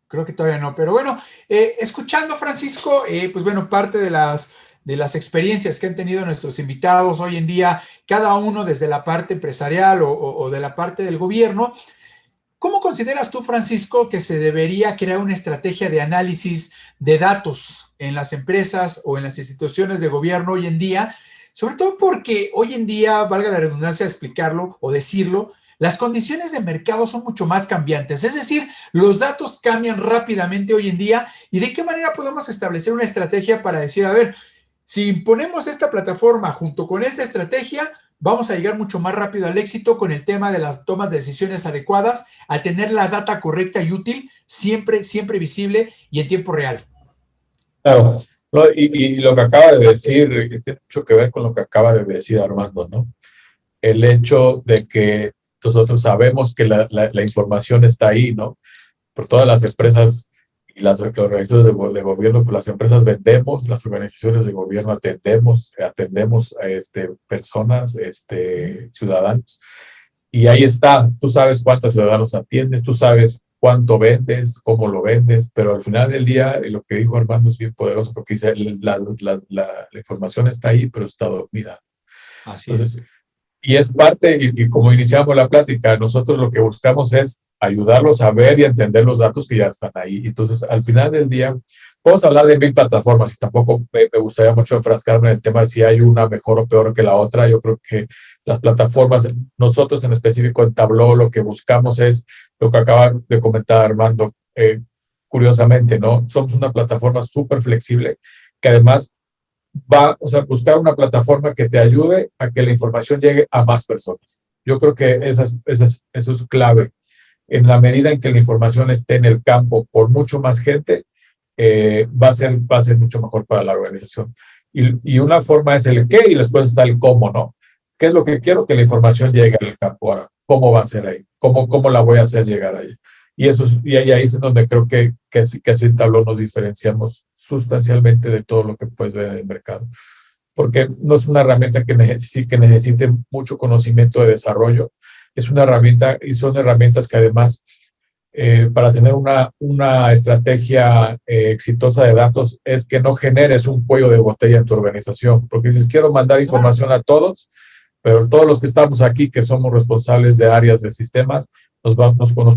[SPEAKER 1] Creo que todavía no, pero bueno, escuchando, Francisco, pues bueno, parte de las experiencias que han tenido nuestros invitados hoy en día, cada uno desde la parte empresarial o de la parte del gobierno. ¿Cómo consideras tú, Francisco, que se debería crear una estrategia de análisis de datos en las empresas o en las instituciones de gobierno hoy en día? Sobre todo porque hoy en día, valga la redundancia de explicarlo o decirlo, las condiciones de mercado son mucho más cambiantes. Es decir, los datos cambian rápidamente hoy en día. ¿Y de qué manera podemos establecer una estrategia para decir, a ver, si imponemos esta plataforma junto con esta estrategia, vamos a llegar mucho más rápido al éxito con el tema de las tomas de decisiones adecuadas, al tener la data correcta y útil, siempre, siempre visible y en tiempo real?
[SPEAKER 2] Claro, no, y lo que acaba de decir, tiene mucho que ver con lo que acaba de decir Armando, ¿no? El hecho de que nosotros sabemos que la información está ahí, ¿no? Por todas las empresas y las organizaciones de gobierno, pues las empresas vendemos, las organizaciones de gobierno atendemos a personas, ciudadanos. Y ahí está, tú sabes cuántos ciudadanos atiendes, tú sabes cuánto vendes, cómo lo vendes, pero al final del día, lo que dijo Armando es bien poderoso, porque dice, la información está ahí, pero está dormida.
[SPEAKER 1] Así
[SPEAKER 2] Entonces, y es parte, y como iniciamos la plática, nosotros lo que buscamos es ayudarlos a ver y a entender los datos que ya están ahí. Entonces, al final del día, podemos hablar de 1000 plataformas y tampoco me gustaría mucho enfrascarme en el tema de si hay una mejor o peor que la otra. Yo creo que las plataformas, nosotros en específico en Tableau, lo que buscamos es lo que acaba de comentar Armando, curiosamente, ¿no? Somos una plataforma súper flexible que además buscar una plataforma que te ayude a que la información llegue a más personas. Yo creo que eso es clave. En la medida en que la información esté en el campo por mucho más gente, va a ser mucho mejor para la organización. Y una forma es el qué y después está el cómo, ¿no? ¿Qué es lo que quiero? Que la información llegue al campo. Ahora, ¿cómo va a ser ahí? ¿Cómo la voy a hacer llegar ahí? Y ahí es donde creo que así en Tableau nos diferenciamos sustancialmente de todo lo que puedes ver en el mercado. Porque no es una herramienta que necesite mucho conocimiento de desarrollo. Es una herramienta y son herramientas que además para tener una estrategia exitosa de datos es que no generes un cuello de botella en tu organización, porque dices, quiero mandar información a todos, pero todos los que estamos aquí, que somos responsables de áreas de sistemas, nos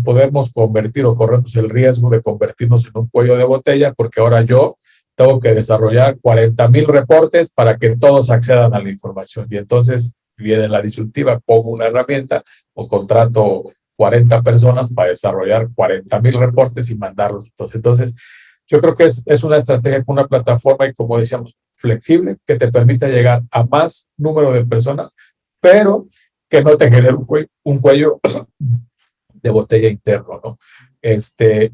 [SPEAKER 2] podemos convertir o corremos el riesgo de convertirnos en un cuello de botella, porque ahora yo tengo que desarrollar 40,000 reportes para que todos accedan a la información. Y entonces viene la disyuntiva, pongo una herramienta o contrato 40 personas para desarrollar 40,000 reportes y mandarlos. Entonces, yo creo que es una estrategia con una plataforma y, como decíamos, flexible, que te permita llegar a más número de personas, pero que no te genere un cuello de botella interno, ¿no?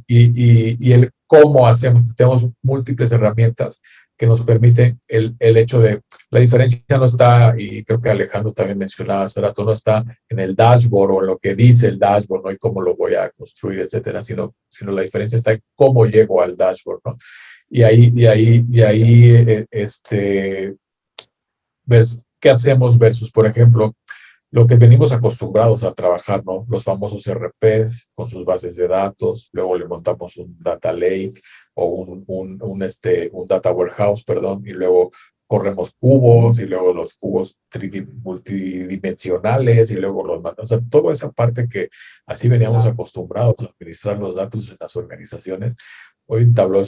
[SPEAKER 2] Y el cómo hacemos, tenemos múltiples herramientas que nos permiten el hecho de, la diferencia no está, y creo que Alejandro también mencionaba hace rato, no está en el dashboard o en lo que dice el dashboard, ¿no? Y cómo lo voy a construir, etcétera, sino la diferencia está en cómo llego al dashboard, ¿no? Y ahí ¿qué hacemos versus, por ejemplo, lo que venimos acostumbrados a trabajar, ¿no? Los famosos RPs con sus bases de datos, luego le montamos un data lake o un data warehouse, perdón, y luego corremos cubos y luego los cubos multidimensionales y luego o sea, toda esa parte que así veníamos acostumbrados a administrar los datos en las organizaciones. Hoy en Tableau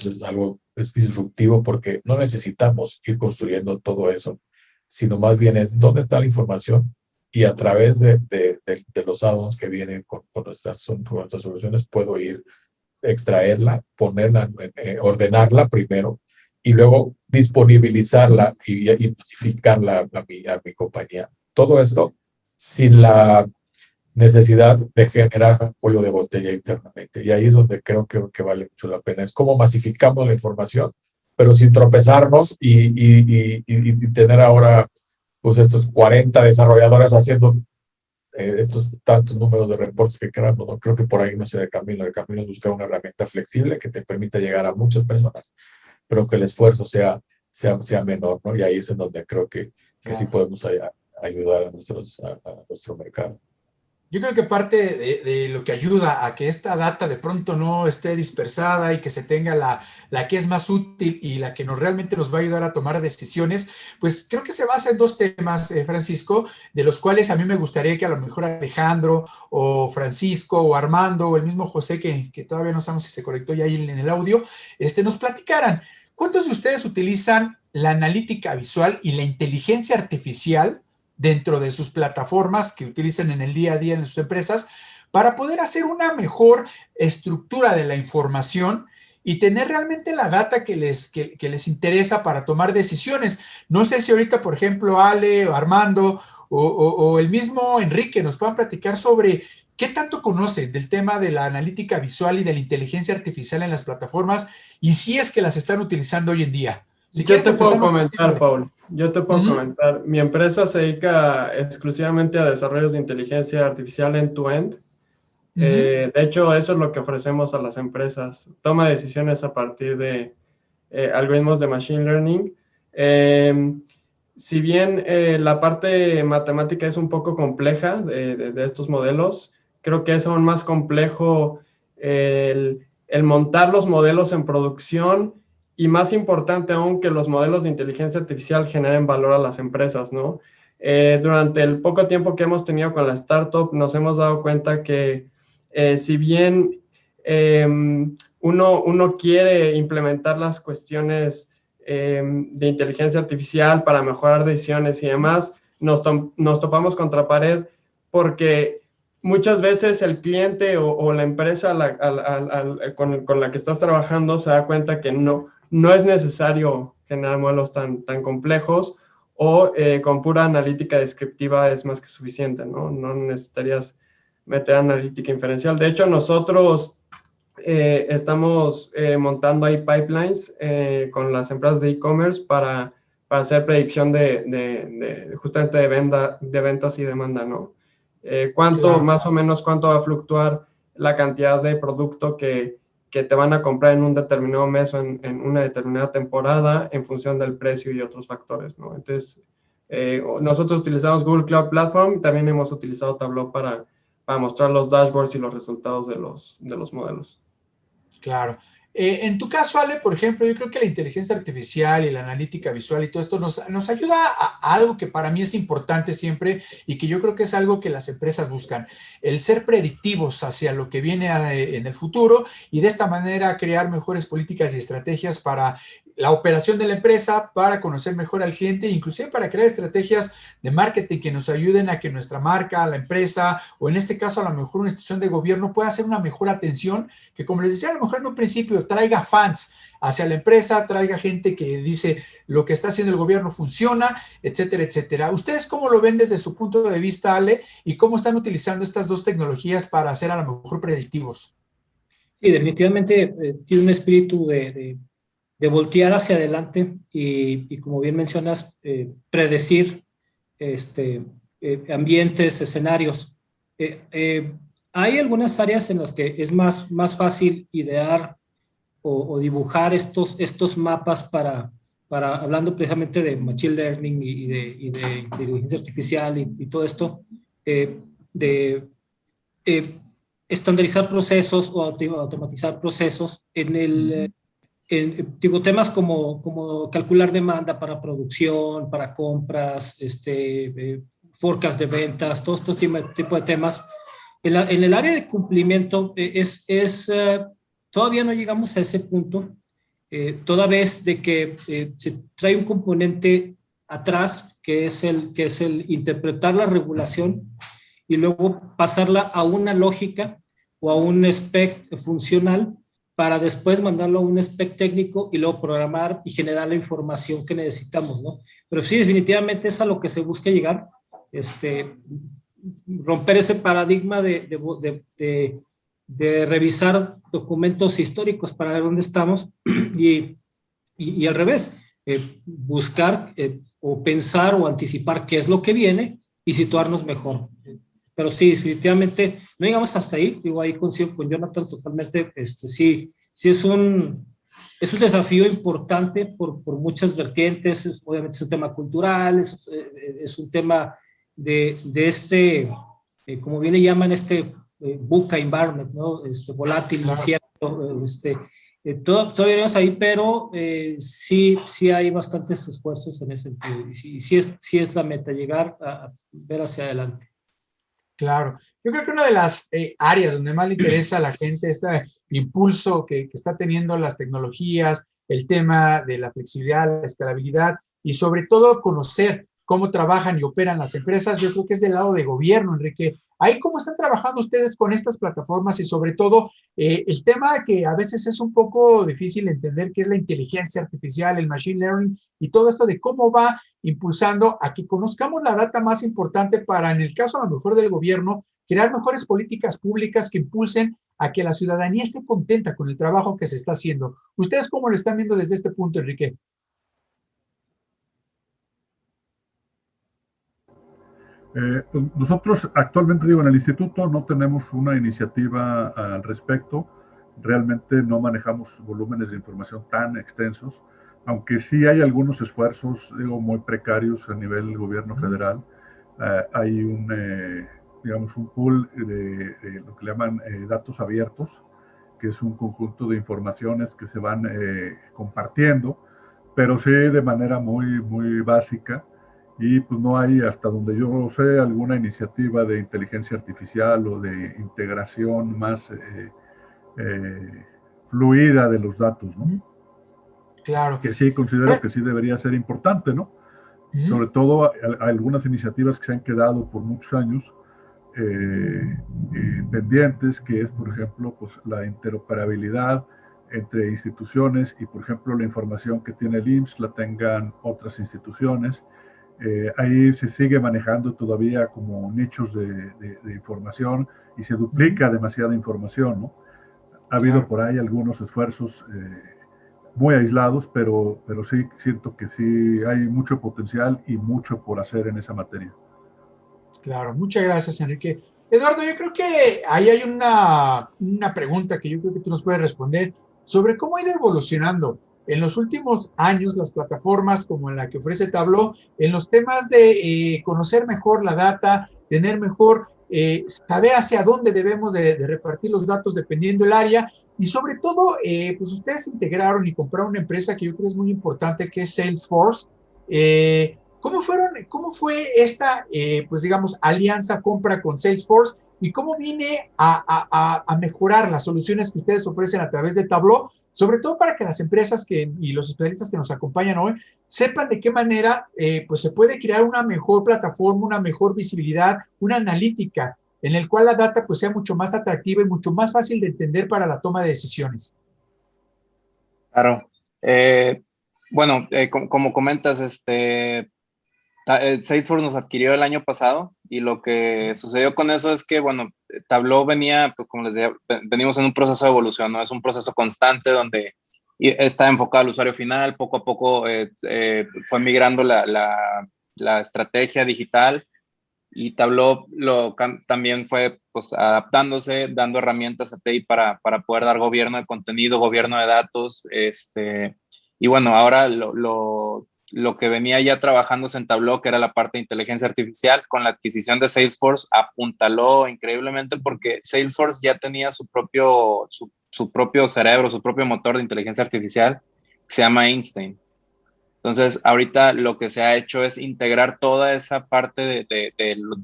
[SPEAKER 2] es disruptivo porque no necesitamos ir construyendo todo eso, sino más bien es dónde está la información y a través de los add-ons que vienen con nuestras soluciones puedo ir, extraerla, ponerla, ordenarla primero y luego disponibilizarla y masificarla a mi compañía. Todo esto sin la necesidad de generar un cuello de botella internamente. Y ahí es donde creo que vale mucho la pena. Es cómo masificamos la información, pero sin tropezarnos y tener ahora pues estos 40 desarrolladores haciendo estos tantos números de reportes que queramos, ¿no? Creo que por ahí no es el camino. El camino es buscar una herramienta flexible que te permita llegar a muchas personas, pero que el esfuerzo sea menor, ¿no? Y ahí es en donde creo que sí podemos ayudar a nuestro mercado.
[SPEAKER 1] Yo creo que parte de lo que ayuda a que esta data de pronto no esté dispersada y que se tenga la que es más útil y la que realmente nos va a ayudar a tomar decisiones, pues creo que se basa en dos temas, Francisco, de los cuales a mí me gustaría que a lo mejor Alejandro o Francisco o Armando o el mismo José, que todavía no sabemos si se conectó ya ahí en el audio, nos platicaran. ¿Cuántos de ustedes utilizan la analítica visual y la inteligencia artificial dentro de sus plataformas que utilicen en el día a día en sus empresas para poder hacer una mejor estructura de la información y tener realmente la data que les interesa para tomar decisiones? No sé si ahorita, por ejemplo, Ale o Armando o el mismo Enrique nos puedan platicar sobre qué tanto conocen del tema de la analítica visual y de la inteligencia artificial en las plataformas y si es que las están utilizando hoy en día.
[SPEAKER 7] Yo te puedo comentar, Paul. Yo te puedo comentar. Mi empresa se dedica exclusivamente a desarrollos de inteligencia artificial end-to-end. De hecho, eso es lo que ofrecemos a las empresas. Toma decisiones a partir de algoritmos de machine learning. Si bien la parte matemática es un poco compleja de estos modelos, creo que es aún más complejo el montar los modelos en producción. Y más importante aún, que los modelos de inteligencia artificial generen valor a las empresas, ¿no? Durante el poco tiempo que hemos tenido con la startup, nos hemos dado cuenta que si bien uno quiere implementar las cuestiones de inteligencia artificial para mejorar decisiones y demás, nos topamos contra pared porque muchas veces el cliente o la empresa con la que estás trabajando se da cuenta que no es necesario generar modelos tan complejos o con pura analítica descriptiva es más que suficiente, ¿no? No necesitarías meter analítica inferencial. De hecho, nosotros estamos montando ahí pipelines con las empresas de e-commerce para hacer predicción justamente de ventas y demanda, ¿no?
[SPEAKER 1] Claro.
[SPEAKER 7] Más o menos, cuánto va a fluctuar la cantidad de producto que te van a comprar en un determinado mes o en una determinada temporada en función del precio y otros factores, ¿no? Entonces, nosotros utilizamos Google Cloud Platform, también hemos utilizado Tableau para mostrar los dashboards y los resultados de los modelos.
[SPEAKER 1] Claro. En tu caso, Ale, por ejemplo, yo creo que la inteligencia artificial y la analítica visual y todo esto nos ayuda a algo que para mí es importante siempre y que yo creo que es algo que las empresas buscan, el ser predictivos hacia lo que viene en el futuro y de esta manera crear mejores políticas y estrategias para la operación de la empresa, para conocer mejor al cliente, inclusive para crear estrategias de marketing que nos ayuden a que nuestra marca, la empresa o en este caso a lo mejor una institución de gobierno pueda hacer una mejor atención, que como les decía, a lo mejor en un principio traiga fans hacia la empresa, traiga gente que dice lo que está haciendo el gobierno funciona, etcétera, etcétera. ¿Ustedes cómo lo ven desde su punto de vista, Ale, y cómo están utilizando estas dos tecnologías para ser a lo mejor predictivos?
[SPEAKER 4] Sí, definitivamente tiene un espíritu de voltear hacia adelante y como bien mencionas, predecir ambientes, escenarios. Hay algunas áreas en las que es más fácil idear o dibujar estos mapas para hablando precisamente de machine learning y de inteligencia artificial y todo esto, de estandarizar procesos o automatizar procesos digo, temas como calcular demanda para producción, para compras, forecast de ventas, todos estos tipos de temas. En el área de cumplimiento todavía no llegamos a ese punto, toda vez de que se trae un componente atrás, que es el interpretar la regulación y luego pasarla a una lógica o a un spec funcional para después mandarlo a un spec técnico y luego programar y generar la información que necesitamos, ¿no? Pero sí, definitivamente es a lo que se busca llegar, romper ese paradigma de revisar documentos históricos para ver dónde estamos y al revés, buscar o pensar o anticipar qué es lo que viene y situarnos mejor. Pero sí, definitivamente, no llegamos hasta ahí, digo, ahí coincido con Jonathan totalmente, sí es un desafío importante por muchas vertientes, obviamente es un tema cultural, es un tema como bien le llaman, VUCA environment, ¿no? Volátil,
[SPEAKER 1] Claro.
[SPEAKER 4] incierto, todavía no es ahí, pero sí hay bastantes esfuerzos en ese sentido, y sí es la meta, llegar a ver hacia adelante.
[SPEAKER 1] Claro, yo creo que una de las áreas donde más le interesa a la gente este impulso que está teniendo las tecnologías, el tema de la flexibilidad, la escalabilidad y sobre todo conocer cómo trabajan y operan las empresas, yo creo que es del lado de gobierno, Enrique. Ahí cómo están trabajando ustedes con estas plataformas y sobre todo el tema que a veces es un poco difícil entender, que es la inteligencia artificial, el machine learning y todo esto de cómo va impulsando a que conozcamos la data más importante para, en el caso a lo mejor del gobierno, crear mejores políticas públicas que impulsen a que la ciudadanía esté contenta con el trabajo que se está haciendo. ¿Ustedes cómo lo están viendo desde este punto, Enrique?
[SPEAKER 5] Nosotros actualmente, digo, en el instituto no tenemos una iniciativa al respecto. Realmente no manejamos volúmenes de información tan extensos, aunque sí hay algunos esfuerzos, digo, muy precarios a nivel gobierno federal. Hay digamos, un pool de lo que le llaman datos abiertos, que es un conjunto de informaciones que se van compartiendo, pero sí de manera muy básica. Y pues no hay, hasta donde yo sé, alguna iniciativa de inteligencia artificial o de integración más fluida de los datos, ¿no?
[SPEAKER 1] Claro.
[SPEAKER 5] Que sí considero que sí debería ser importante, ¿no? Sobre todo algunas iniciativas que se han quedado por muchos años pendientes, que es, por ejemplo, pues la interoperabilidad entre instituciones y, por ejemplo, la información que tiene el IMSS la tengan otras instituciones. Ahí se sigue manejando todavía como nichos de información y se duplica demasiada información, ¿no? Ha habido por ahí algunos esfuerzos muy aislados, pero sí siento que sí hay mucho potencial y mucho por hacer en esa materia.
[SPEAKER 1] Claro, muchas gracias, Enrique. Eduardo, yo creo que ahí hay una pregunta que yo creo que tú nos puedes responder sobre cómo ha ido evolucionando en los últimos años las plataformas como la que ofrece Tableau en los temas de conocer mejor la data, tener mejor, saber hacia dónde debemos de repartir los datos dependiendo del área y sobre todo, pues ustedes integraron y compraron una empresa que yo creo es muy importante que es Salesforce. ¿Cómo fue esta, pues digamos, alianza compra con Salesforce y cómo viene a mejorar las soluciones que ustedes ofrecen a través de Tableau, sobre todo para que las empresas y los especialistas que nos acompañan hoy sepan de qué manera pues se puede crear una mejor plataforma, una mejor visibilidad, una analítica en el cual la data pues sea mucho más atractiva y mucho más fácil de entender para la toma de decisiones?
[SPEAKER 3] Claro. Bueno, como comentas, Salesforce nos adquirió el año pasado y lo que sucedió con eso es que, bueno, Tableau venía, pues como les decía, venimos en un proceso de evolución, ¿no? Es un proceso constante donde está enfocado al usuario final, poco a poco fue migrando la estrategia digital y Tableau también fue pues, adaptándose, dando herramientas a TI para poder dar gobierno de contenido, gobierno de datos, y bueno, ahora lo que venía ya trabajándose en Tableau, que era la parte de inteligencia artificial, con la adquisición de Salesforce, apuntaló increíblemente porque Salesforce ya tenía su propio cerebro, su propio motor de inteligencia artificial, que se llama Einstein. Entonces, ahorita lo que se ha hecho es integrar toda esa parte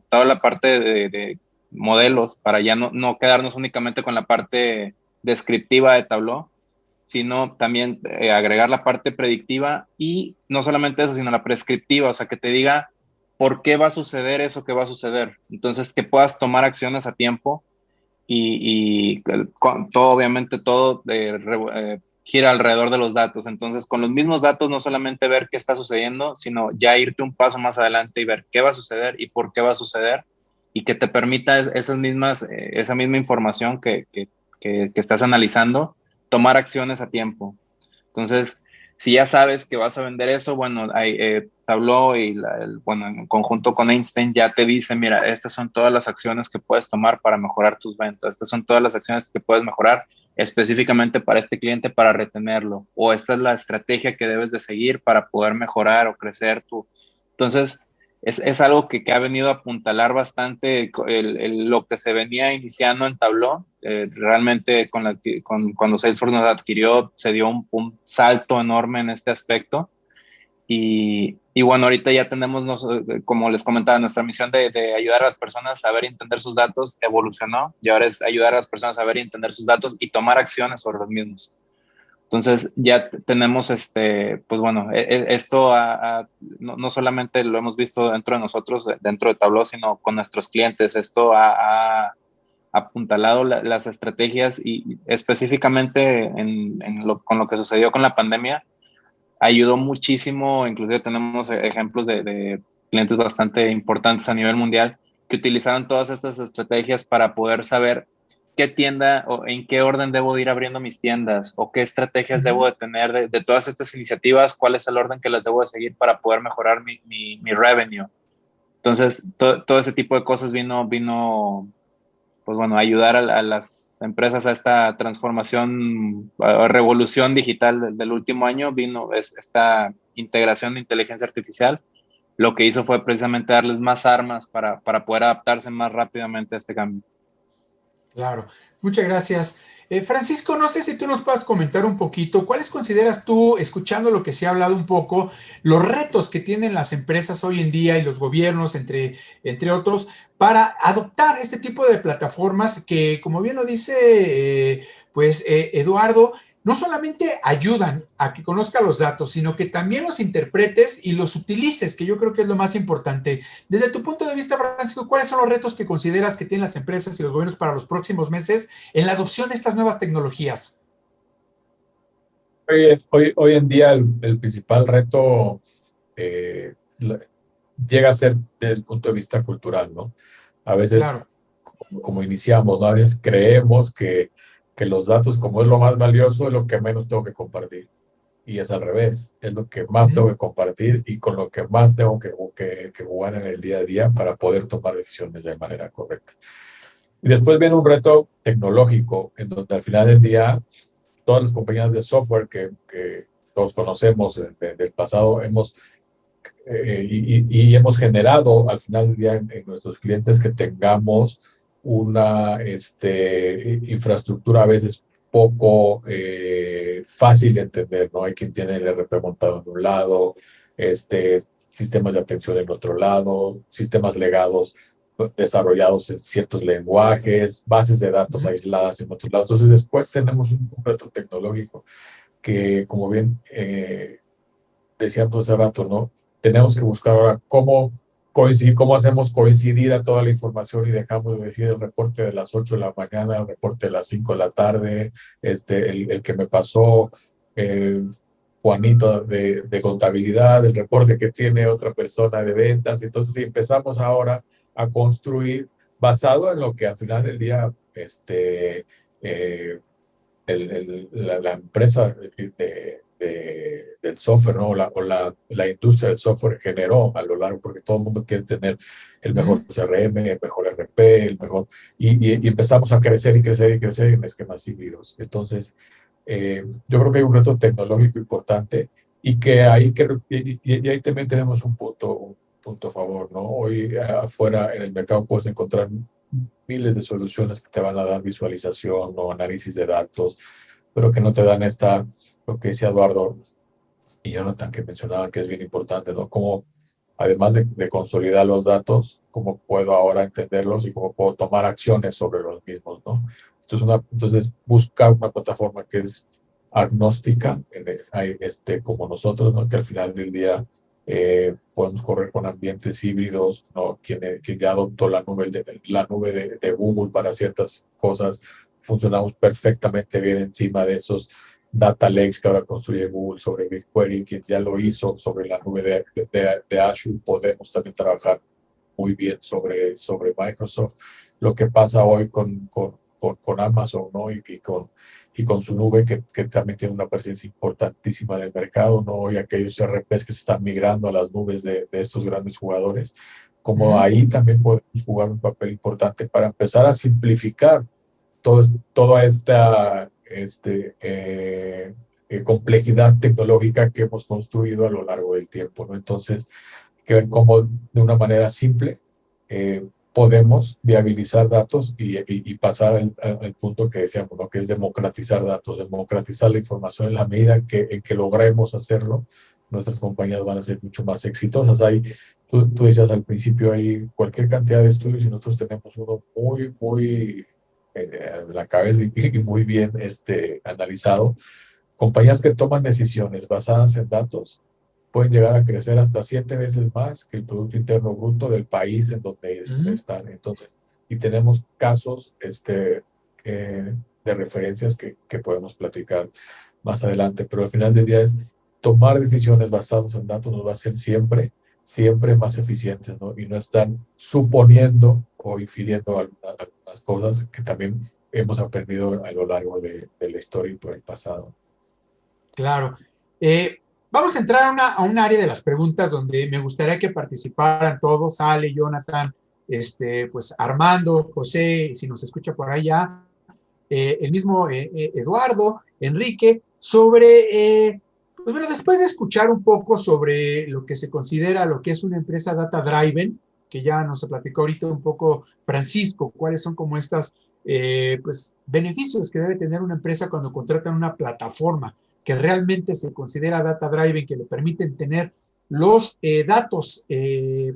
[SPEAKER 3] toda la parte de modelos para ya no quedarnos únicamente con la parte descriptiva de Tableau, sino también agregar la parte predictiva y no solamente eso, sino la prescriptiva, o sea, que te diga por qué va a suceder eso que va a suceder. Entonces, que puedas tomar acciones a tiempo y todo, obviamente, todo gira alrededor de los datos. Entonces, con los mismos datos, no solamente ver qué está sucediendo, sino ya irte un paso más adelante y ver qué va a suceder y por qué va a suceder y que te permita esa misma información que estás analizando, tomar acciones a tiempo. Entonces, si ya sabes que vas a vender eso, bueno, Tableau y bueno, en conjunto con Einstein ya te dice, mira, estas son todas las acciones que puedes tomar para mejorar tus ventas, estas son todas las acciones que puedes mejorar específicamente para este cliente para retenerlo, o esta es la estrategia que debes de seguir para poder mejorar o crecer tú. Entonces, es algo que ha venido a apuntalar bastante lo que se venía iniciando en Tableau. Realmente cuando Salesforce nos adquirió se dio un salto enorme en este aspecto y bueno, ahorita ya tenemos, como les comentaba, nuestra misión de ayudar a las personas a saber y entender sus datos evolucionó y ahora es ayudar a las personas a saber y entender sus datos y tomar acciones sobre los mismos. Entonces ya tenemos, pues bueno, esto no solamente lo hemos visto dentro de nosotros, dentro de Tableau, sino con nuestros clientes. Esto ha apuntalado las estrategias y específicamente con lo que sucedió con la pandemia, ayudó muchísimo. Inclusive tenemos ejemplos de clientes bastante importantes a nivel mundial que utilizaron todas estas estrategias para poder saber qué tienda o en qué orden debo de ir abriendo mis tiendas o qué estrategias debo de tener de todas estas iniciativas, cuál es el orden que las debo de seguir para poder mejorar mi revenue. Entonces, todo ese tipo de cosas vino pues bueno, ayudar a las empresas a esta transformación, revolución digital del último año, vino esta integración de inteligencia artificial. Lo que hizo fue precisamente darles más armas para poder adaptarse más rápidamente a este cambio.
[SPEAKER 1] Claro, muchas gracias. Francisco, no sé si tú nos puedas comentar un poquito, ¿cuáles consideras tú, escuchando lo que se ha hablado un poco, los retos que tienen las empresas hoy en día y los gobiernos, entre otros, para adoptar este tipo de plataformas que, como bien lo dice, Eduardo, no solamente ayudan a que conozca los datos, sino que también los interpretes y los utilices, que yo creo que es lo más importante. Desde tu punto de vista, Francisco, ¿cuáles son los retos que consideras que tienen las empresas y los gobiernos para los próximos meses en la adopción de estas nuevas tecnologías?
[SPEAKER 2] Hoy en día el principal reto llega a ser desde el punto de vista cultural, ¿no? A veces,
[SPEAKER 1] Claro.
[SPEAKER 2] como iniciamos, ¿no? A veces creemos que que los datos, como es lo más valioso, es lo que menos tengo que compartir. Y es al revés, es lo que más tengo que compartir y con lo que más tengo que jugar en el día a día para poder tomar decisiones de manera correcta. Y después viene un reto tecnológico, en donde al final del día, todas las compañías de software que todos conocemos del pasado, hemos generado al final del día en nuestros clientes que tengamos una infraestructura a veces poco fácil de entender, ¿no? Hay quien tiene el ERP montado en un lado, sistemas de atención en otro lado, sistemas legados desarrollados en ciertos lenguajes, bases de datos aisladas en otros lados. Entonces después tenemos un reto tecnológico que, como bien decíamos hace rato, ¿no? Tenemos que buscar ahora cómo hacemos coincidir a toda la información y dejamos de decir el reporte de las 8 de la mañana, el reporte de las 5 de la tarde, el que me pasó Juanito de contabilidad, el reporte que tiene otra persona de ventas. Entonces, si empezamos ahora a construir basado en lo que al final del día la empresa del software, ¿no? la industria del software generó a lo largo, porque todo el mundo quiere tener el mejor CRM, el mejor RP, el mejor, y empezamos a crecer y crecer y crecer en esquemas híbridos. Entonces, yo creo que hay un reto tecnológico importante y que ahí también tenemos un punto a favor, ¿no? Hoy afuera en el mercado puedes encontrar miles de soluciones que te van a dar visualización o análisis de datos, pero que no te dan lo que decía Eduardo y Jonathan, que mencionaban que es bien importante, ¿no? Cómo, además de consolidar los datos, cómo puedo ahora entenderlos y cómo puedo tomar acciones sobre los mismos, ¿no? Entonces, buscar una plataforma que es agnóstica, como nosotros, ¿no? Que al final del día podemos correr con ambientes híbridos, ¿no? Quien ya adoptó la nube de Google para ciertas cosas, funcionamos perfectamente bien encima de esos data lakes que ahora construye Google sobre BigQuery, quien ya lo hizo sobre la nube de Azure. Podemos también trabajar muy bien sobre Microsoft. Lo que pasa hoy con Amazon, ¿no? Y con su nube, que también tiene una presencia importantísima en el mercado, ¿no? Y aquellos RPs que se están migrando a las nubes de estos grandes jugadores, como ahí también podemos jugar un papel importante para empezar a simplificar toda esta complejidad tecnológica que hemos construido a lo largo del tiempo, ¿no? Entonces, hay que ver cómo de una manera simple podemos viabilizar datos y pasar al punto que decíamos, ¿no? Que es democratizar datos, democratizar la información. En la medida en que logremos hacerlo, nuestras compañías van a ser mucho más exitosas. Tú decías al principio, hay cualquier cantidad de estudios y nosotros tenemos uno muy de la cabeza y muy bien analizado. Compañías que toman decisiones basadas en datos pueden llegar a crecer hasta 7 veces más que el Producto Interno Bruto del país en donde están. Entonces, y tenemos casos de referencias que podemos platicar más adelante, pero al final del día es tomar decisiones basadas en datos nos va a hacer siempre más eficientes, ¿no? Y no están suponiendo o infiriendo algunas cosas que también hemos aprendido a lo largo de la historia y por el pasado.
[SPEAKER 1] Claro. Vamos a entrar a un área de las preguntas donde me gustaría que participaran todos, Ale, Jonathan, pues Armando, José, si nos escucha por allá, el mismo Eduardo, Enrique, sobre, pues bueno, después de escuchar un poco sobre lo que se considera lo que es una empresa data driven, que ya nos platicó ahorita un poco Francisco, cuáles son como estos pues, beneficios que debe tener una empresa cuando contratan una plataforma que realmente se considera data driven, que le permiten tener los datos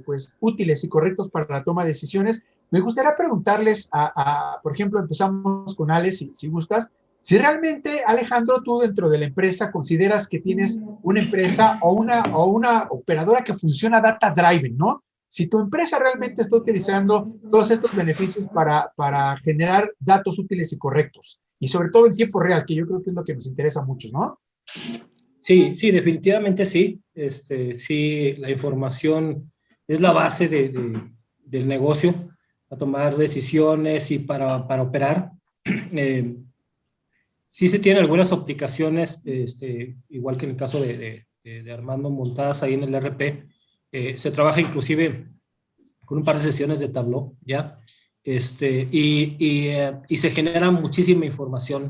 [SPEAKER 1] pues, útiles y correctos para la toma de decisiones. Me gustaría preguntarles, por ejemplo, empezamos con Ale, si gustas, si realmente, Alejandro, tú dentro de la empresa consideras que tienes una empresa o una operadora que funciona data driven, ¿no? Si tu empresa realmente está utilizando todos estos beneficios para generar datos útiles y correctos, y sobre todo en tiempo real, que yo creo que es lo que nos interesa a muchos, ¿no?
[SPEAKER 4] Sí, definitivamente sí. Sí, la información es la base del negocio, a tomar decisiones y para operar. Sí se tienen algunas aplicaciones, igual que en el caso de Armando, montadas ahí en el RP. Se trabaja inclusive con un par de sesiones de Tableau, ¿ya? Y se genera muchísima información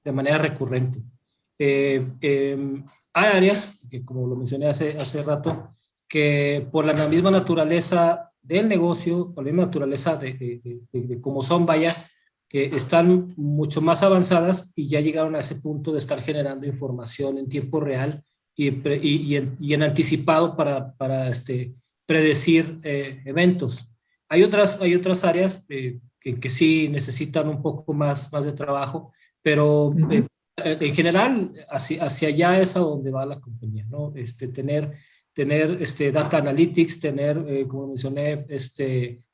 [SPEAKER 4] de manera recurrente. Hay áreas, que como lo mencioné hace rato, que por la misma naturaleza del negocio, por la misma naturaleza de cómo son, vaya, que están mucho más avanzadas y ya llegaron a ese punto de estar generando información en tiempo real y en anticipado para predecir eventos. Hay otras áreas que sí necesitan un poco más de trabajo, pero en general hacia allá es a donde va la compañía, ¿no? Tener data analytics, tener, como mencioné,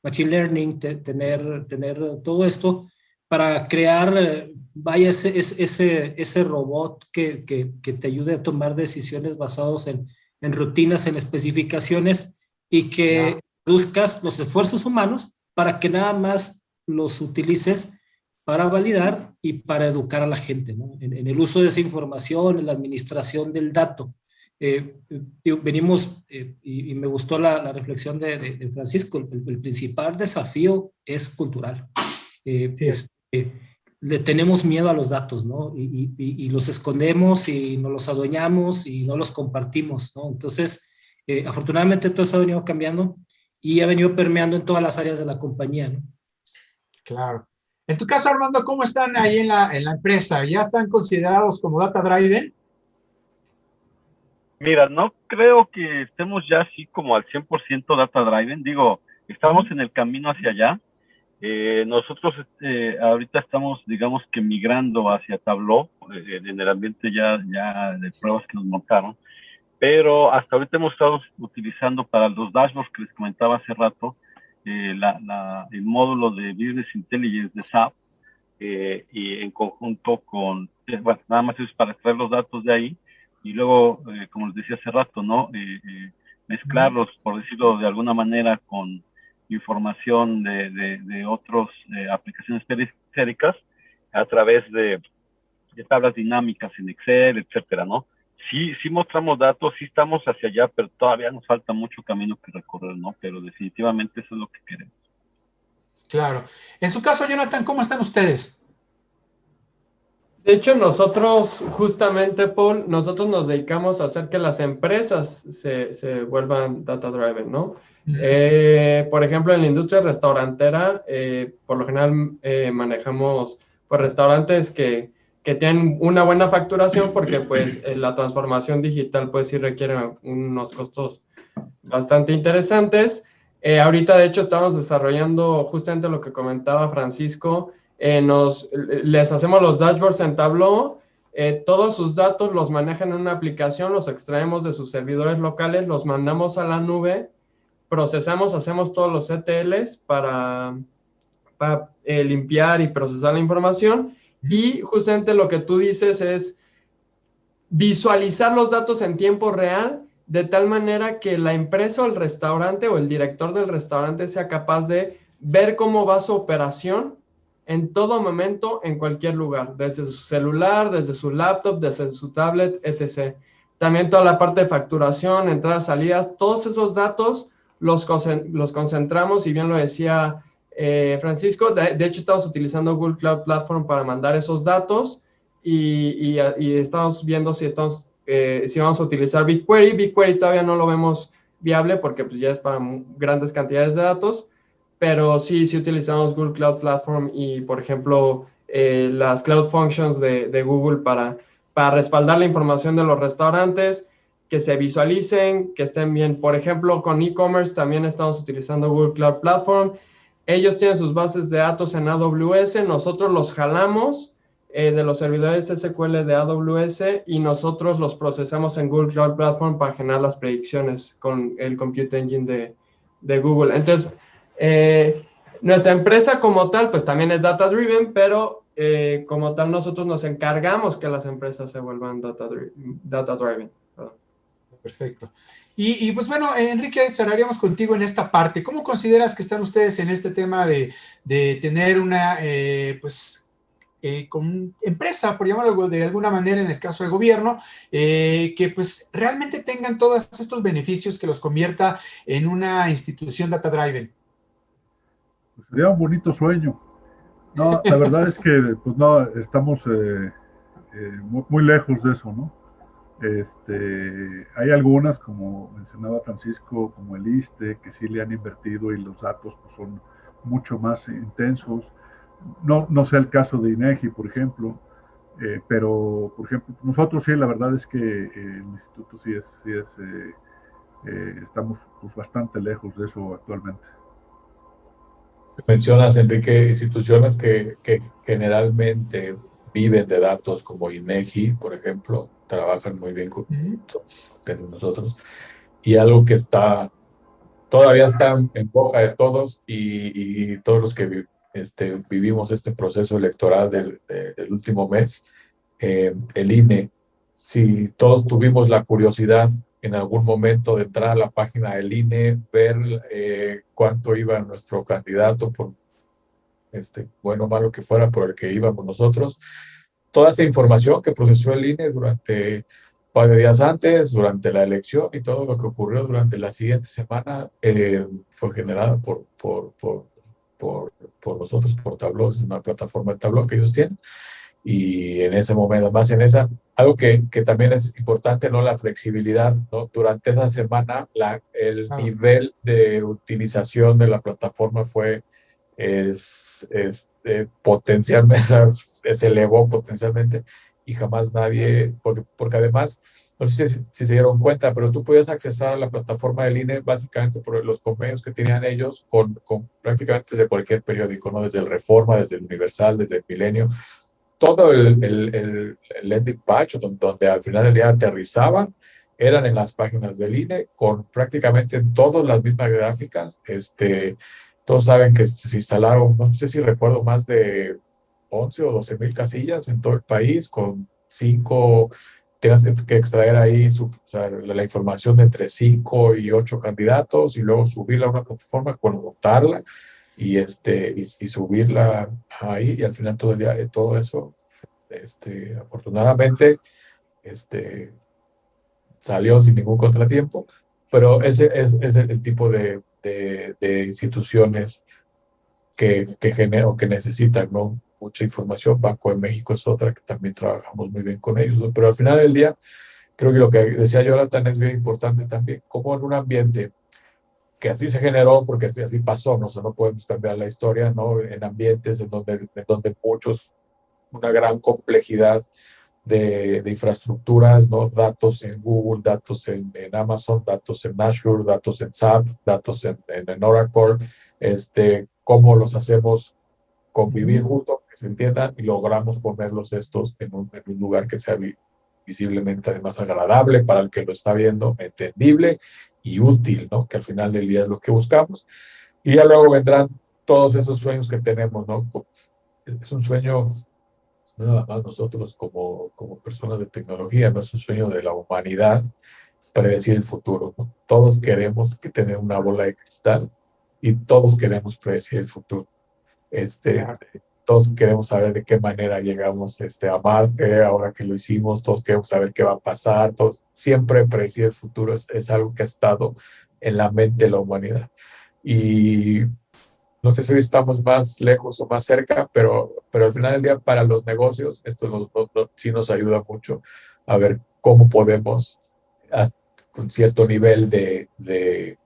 [SPEAKER 4] machine learning, tener todo esto para crear, vaya, ese robot que te ayude a tomar decisiones basadas en rutinas, en especificaciones y que reduzcas los esfuerzos humanos para que nada más los utilices para validar y para educar a la gente, ¿no? En el uso de esa información, en la administración del dato. Venimos, y me gustó la reflexión de Francisco, el principal desafío es cultural. Le tenemos miedo a los datos, ¿no? Y los escondemos y nos los adueñamos y no los compartimos, ¿no? Entonces, afortunadamente todo eso ha venido cambiando y ha venido permeando en todas las áreas de la compañía, ¿no?
[SPEAKER 1] Claro. En tu caso, Armando, ¿cómo están ahí en la empresa? ¿Ya están considerados como data driven?
[SPEAKER 6] Mira, no creo que estemos ya así como al 100% data driven. Digo, estamos en el camino hacia allá. Nosotros ahorita estamos, digamos que migrando hacia Tableau en el ambiente ya de pruebas que nos montaron. Pero hasta ahorita hemos estado utilizando para los dashboards que les comentaba hace rato, el módulo de Business Intelligence de SAP, y en conjunto con, bueno, nada más es para extraer los datos de ahí, y luego, como les decía hace rato, ¿no? Mezclarlos, por decirlo de alguna manera, con información de otras aplicaciones periféricas a través de tablas dinámicas en Excel, etcétera, ¿no? Sí mostramos datos, sí estamos hacia allá, pero todavía nos falta mucho camino que recorrer, ¿no? Pero definitivamente eso es lo que queremos.
[SPEAKER 1] Claro. En su caso, Jonathan, ¿cómo están ustedes?
[SPEAKER 7] De hecho, nosotros, justamente, Paul, nosotros nos dedicamos a hacer que las empresas se vuelvan data-driven, ¿no? Por ejemplo, en la industria restaurantera, por lo general manejamos pues, restaurantes que tienen una buena facturación porque pues la transformación digital pues sí requiere unos costos bastante interesantes. Ahorita, de hecho, estamos desarrollando justamente lo que comentaba Francisco. Les hacemos los dashboards en Tableau, todos sus datos los manejan en una aplicación, los extraemos de sus servidores locales, los mandamos a la nube, procesamos, hacemos todos los ETLs para limpiar y procesar la información, y justamente lo que tú dices es visualizar los datos en tiempo real, de tal manera que la empresa o el restaurante o el director del restaurante sea capaz de ver cómo va su operación en todo momento, en cualquier lugar, desde su celular, desde su laptop, desde su tablet, etc. También toda la parte de facturación, entradas, salidas, todos esos datos los concentramos, y bien lo decía Francisco, de hecho estamos utilizando Google Cloud Platform para mandar esos datos, y estamos viendo si vamos a utilizar BigQuery. BigQuery todavía no lo vemos viable porque pues, ya es para grandes cantidades de datos, pero sí utilizamos Google Cloud Platform y, por ejemplo, las Cloud Functions de Google para respaldar la información de los restaurantes, que se visualicen, que estén bien. Por ejemplo, con e-commerce también estamos utilizando Google Cloud Platform. Ellos tienen sus bases de datos en AWS, nosotros los jalamos de los servidores SQL de AWS y nosotros los procesamos en Google Cloud Platform para generar las predicciones con el Compute Engine de Google. Entonces, nuestra empresa como tal, pues también es data driven, pero como tal nosotros nos encargamos que las empresas se vuelvan data driven.
[SPEAKER 1] Perfecto. Y pues bueno, Enrique, cerraríamos contigo en esta parte. ¿Cómo consideras que están ustedes en este tema de tener una, pues, con empresa, por llamarlo de alguna manera en el caso de gobierno, que pues realmente tengan todos estos beneficios que los convierta en una institución data-driven?
[SPEAKER 5] Pues sería un bonito sueño. No, la verdad es que pues no, estamos muy lejos de eso, ¿no? Hay algunas, como mencionaba Francisco, como el ISSSTE, que sí le han invertido y los datos pues, son mucho más intensos. No sé el caso de INEGI, por ejemplo, pero, por ejemplo, nosotros sí, la verdad es que el instituto estamos pues, bastante lejos de eso actualmente.
[SPEAKER 2] Mencionas, Enrique, instituciones que generalmente viven de datos como INEGI, por ejemplo, trabajan muy bien con nosotros, y algo que todavía está en boca de todos y todos los que vivimos este proceso electoral del último mes, el INE. Si todos tuvimos la curiosidad en algún momento de entrar a la página del INE, ver cuánto iba nuestro candidato, por bueno o malo que fuera, por el que íbamos nosotros, toda esa información que procesó el INE durante un par de días antes, durante la elección, y todo lo que ocurrió durante la siguiente semana fue generada por nosotros, por Tableau, es una plataforma de Tableau que ellos tienen. Y en ese momento, más en algo que también es importante, ¿no? La flexibilidad, ¿no? Durante esa semana, el nivel de utilización de la plataforma potencialmente, se elevó potencialmente, y jamás nadie, porque además, no sé si se dieron cuenta, pero tú podías accesar a la plataforma del INE básicamente por los convenios que tenían ellos con prácticamente desde cualquier periódico, ¿no? Desde el Reforma, desde el Universal, desde el Milenio. Todo el landing page, donde al final del día aterrizaban, eran en las páginas del INE, con prácticamente todas las mismas gráficas. Todos saben que se instalaron, no sé si recuerdo, más de 11 o 12 mil casillas en todo el país, con 5, tienes que extraer ahí o sea, la información de entre 5 y 8 candidatos, y luego subirla a una plataforma, votarla, y subirla ahí, y al final todo eso, afortunadamente, salió sin ningún contratiempo, pero ese es el tipo de instituciones que generan o que necesitan, ¿no? Mucha información. Banco de México es otra que también trabajamos muy bien con ellos, ¿no? Pero al final del día, creo que lo que decía Jonathan es bien importante también, como en un ambiente que así se generó, porque así pasó, ¿no? O sea, no podemos cambiar la historia, ¿no? En ambientes en donde una gran complejidad de infraestructuras, ¿no? Datos en Google, datos en Amazon, datos en Azure, datos en SAP, datos en Oracle, cómo los hacemos convivir juntos, que se entiendan, y logramos ponerlos estos en un lugar que sea visiblemente además agradable para el que lo está viendo, entendible y útil, ¿no? Que al final del día es lo que buscamos. Y ya luego vendrán todos esos sueños que tenemos, ¿no? Es un sueño, nada más nosotros como personas de tecnología, no es un sueño de la humanidad predecir el futuro, ¿no? Todos queremos tener una bola de cristal, y todos queremos predecir el futuro. Todos queremos saber de qué manera llegamos a Marte, ahora que lo hicimos. Todos queremos saber qué va a pasar. Todos, siempre predecir el futuro es algo que ha estado en la mente de la humanidad. Y no sé si hoy estamos más lejos o más cerca, pero al final del día, para los negocios, esto sí nos ayuda mucho a ver cómo podemos, con cierto nivel de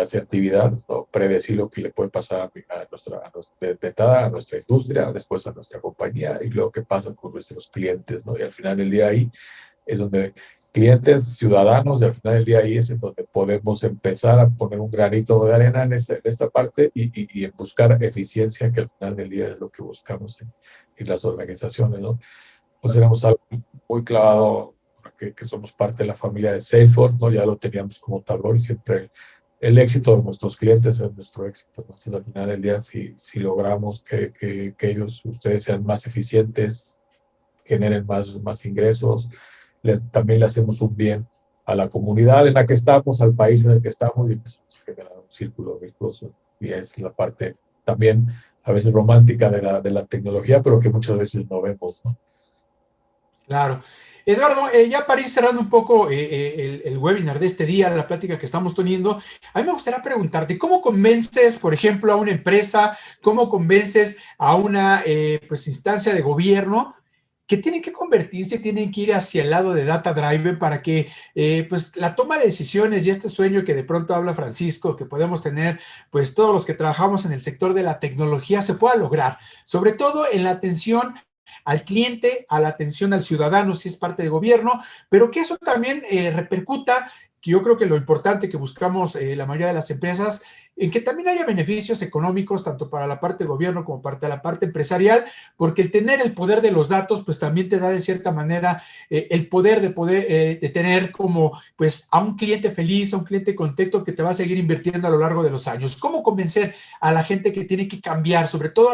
[SPEAKER 2] asertividad, ¿no? Predecir lo que le puede pasar a nuestra industria, después a nuestra compañía, y luego qué pasa con nuestros clientes, ¿no? Y al final del día ahí es donde clientes, ciudadanos, y al final del día ahí es en donde podemos empezar a poner un granito de arena en esta parte, y en buscar eficiencia, que al final del día es lo que buscamos en las organizaciones, ¿no? Pues tenemos algo muy clavado, que somos parte de la familia de Salesforce, ¿no? Ya lo teníamos como Tableau, y siempre el éxito de nuestros clientes es nuestro éxito, ¿no? Entonces, al final del día, si logramos que ustedes sean más eficientes, generen más ingresos, también le hacemos un bien a la comunidad en la que estamos, al país en el que estamos, y empezamos a generar un círculo virtuoso. Y es la parte también a veces romántica de la tecnología, pero que muchas veces no vemos, ¿no?
[SPEAKER 1] Claro. Eduardo, ya para ir cerrando un poco el webinar de este día, la plática que estamos teniendo, a mí me gustaría preguntarte, ¿cómo convences, por ejemplo, a una empresa, cómo convences a una pues, instancia de gobierno que tienen que convertirse, tienen que ir hacia el lado de Data Driven para que pues, la toma de decisiones y este sueño que de pronto habla Francisco, que podemos tener pues todos los que trabajamos en el sector de la tecnología, se pueda lograr, sobre todo en la atención al cliente, a la atención al ciudadano, si es parte de gobierno, pero que eso también repercuta, que yo creo que lo importante que buscamos la mayoría de las empresas, en que también haya beneficios económicos, tanto para la parte de gobierno como para la parte empresarial, porque el tener el poder de los datos, pues también te da de cierta manera el poder de tener como, pues, a un cliente feliz, a un cliente contento que te va a seguir invirtiendo a lo largo de los años. ¿Cómo convencer a la gente que tiene que cambiar, sobre todo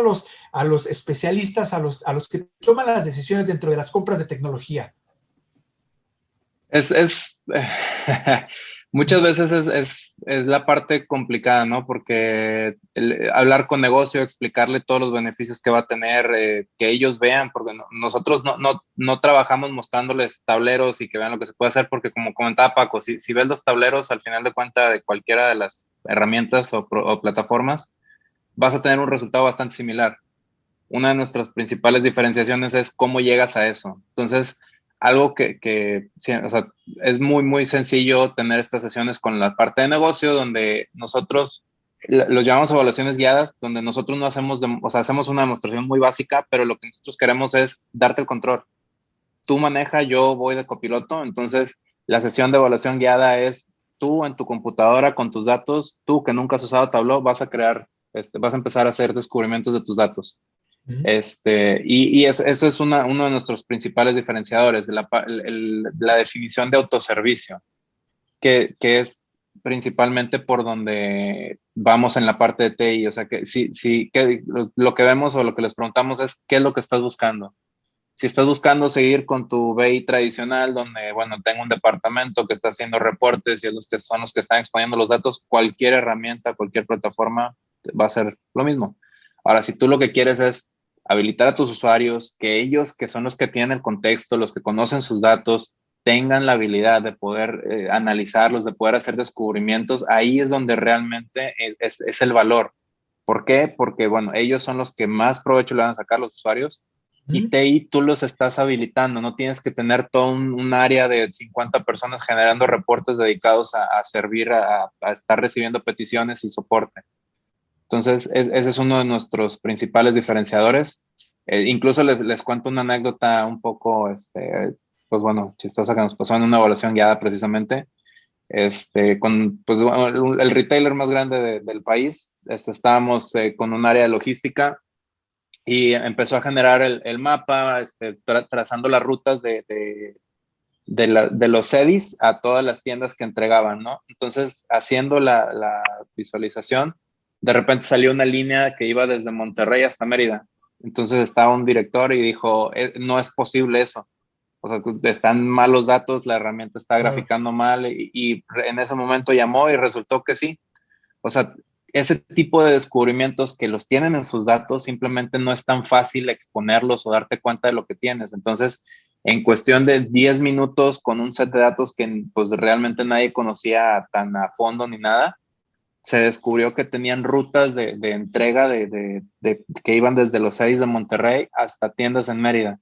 [SPEAKER 1] a los especialistas, a los que toman las decisiones dentro de las compras de tecnología?
[SPEAKER 3] Muchas veces es la parte complicada, ¿no? Porque hablar con negocio, explicarle todos los beneficios que va a tener, que ellos vean, porque nosotros no trabajamos mostrándoles tableros y que vean lo que se puede hacer, porque como comentaba Paco, si ves los tableros al final de cuentas de cualquiera de las herramientas o plataformas, vas a tener un resultado bastante similar. Una de nuestras principales diferenciaciones es cómo llegas a eso. Entonces, algo sí, o sea, es muy, muy sencillo tener estas sesiones con la parte de negocio, donde nosotros los llamamos evaluaciones guiadas, donde nosotros no hacemos, o sea, hacemos una demostración muy básica, pero lo que nosotros queremos es darte el control. Tú maneja, yo voy de copiloto. Entonces, la sesión de evaluación guiada es tú en tu computadora con tus datos, tú que nunca has usado Tableau, vas a vas a empezar a hacer descubrimientos de tus datos. Y eso es uno de nuestros principales diferenciadores, de la definición de autoservicio, que es principalmente por donde vamos en la parte de TI. O sea, que lo que vemos o lo que les preguntamos es qué es lo que estás buscando. Si estás buscando seguir con tu BI tradicional, donde, bueno, tengo un departamento que está haciendo reportes y son los que están exponiendo los datos, cualquier herramienta, cualquier plataforma va a ser lo mismo. Ahora, si tú lo que quieres es habilitar a tus usuarios, que ellos, que son los que tienen el contexto, los que conocen sus datos, tengan la habilidad de poder analizarlos, de poder hacer descubrimientos, ahí es donde realmente es el valor. ¿Por qué? Porque, bueno, ellos son los que más provecho le van a sacar los usuarios. Y TI tú los estás habilitando, no tienes que tener todo un área de 50 personas generando reportes dedicados a servir, a estar recibiendo peticiones y soporte. Entonces, ese es uno de nuestros principales diferenciadores. Incluso les cuento una anécdota un poco, pues bueno, chistosa, que nos pasó en una evaluación guiada precisamente. Con pues, el retailer más grande del país, estábamos con un área de logística y empezó a generar el mapa, trazando las rutas de los CEDIs a todas las tiendas que entregaban, ¿no? Entonces, haciendo la visualización, de repente salió una línea que iba desde Monterrey hasta Mérida. Entonces estaba un director y dijo, no es posible eso. O sea, están mal los datos, la herramienta está graficando mal, y en ese momento llamó y resultó que sí. O sea, ese tipo de descubrimientos que los tienen en sus datos, simplemente no es tan fácil exponerlos o darte cuenta de lo que tienes. Entonces, en cuestión de 10 minutos con un set de datos que pues realmente nadie conocía tan a fondo ni nada, se descubrió que tenían rutas de entrega que iban desde los 6 de Monterrey hasta tiendas en Mérida.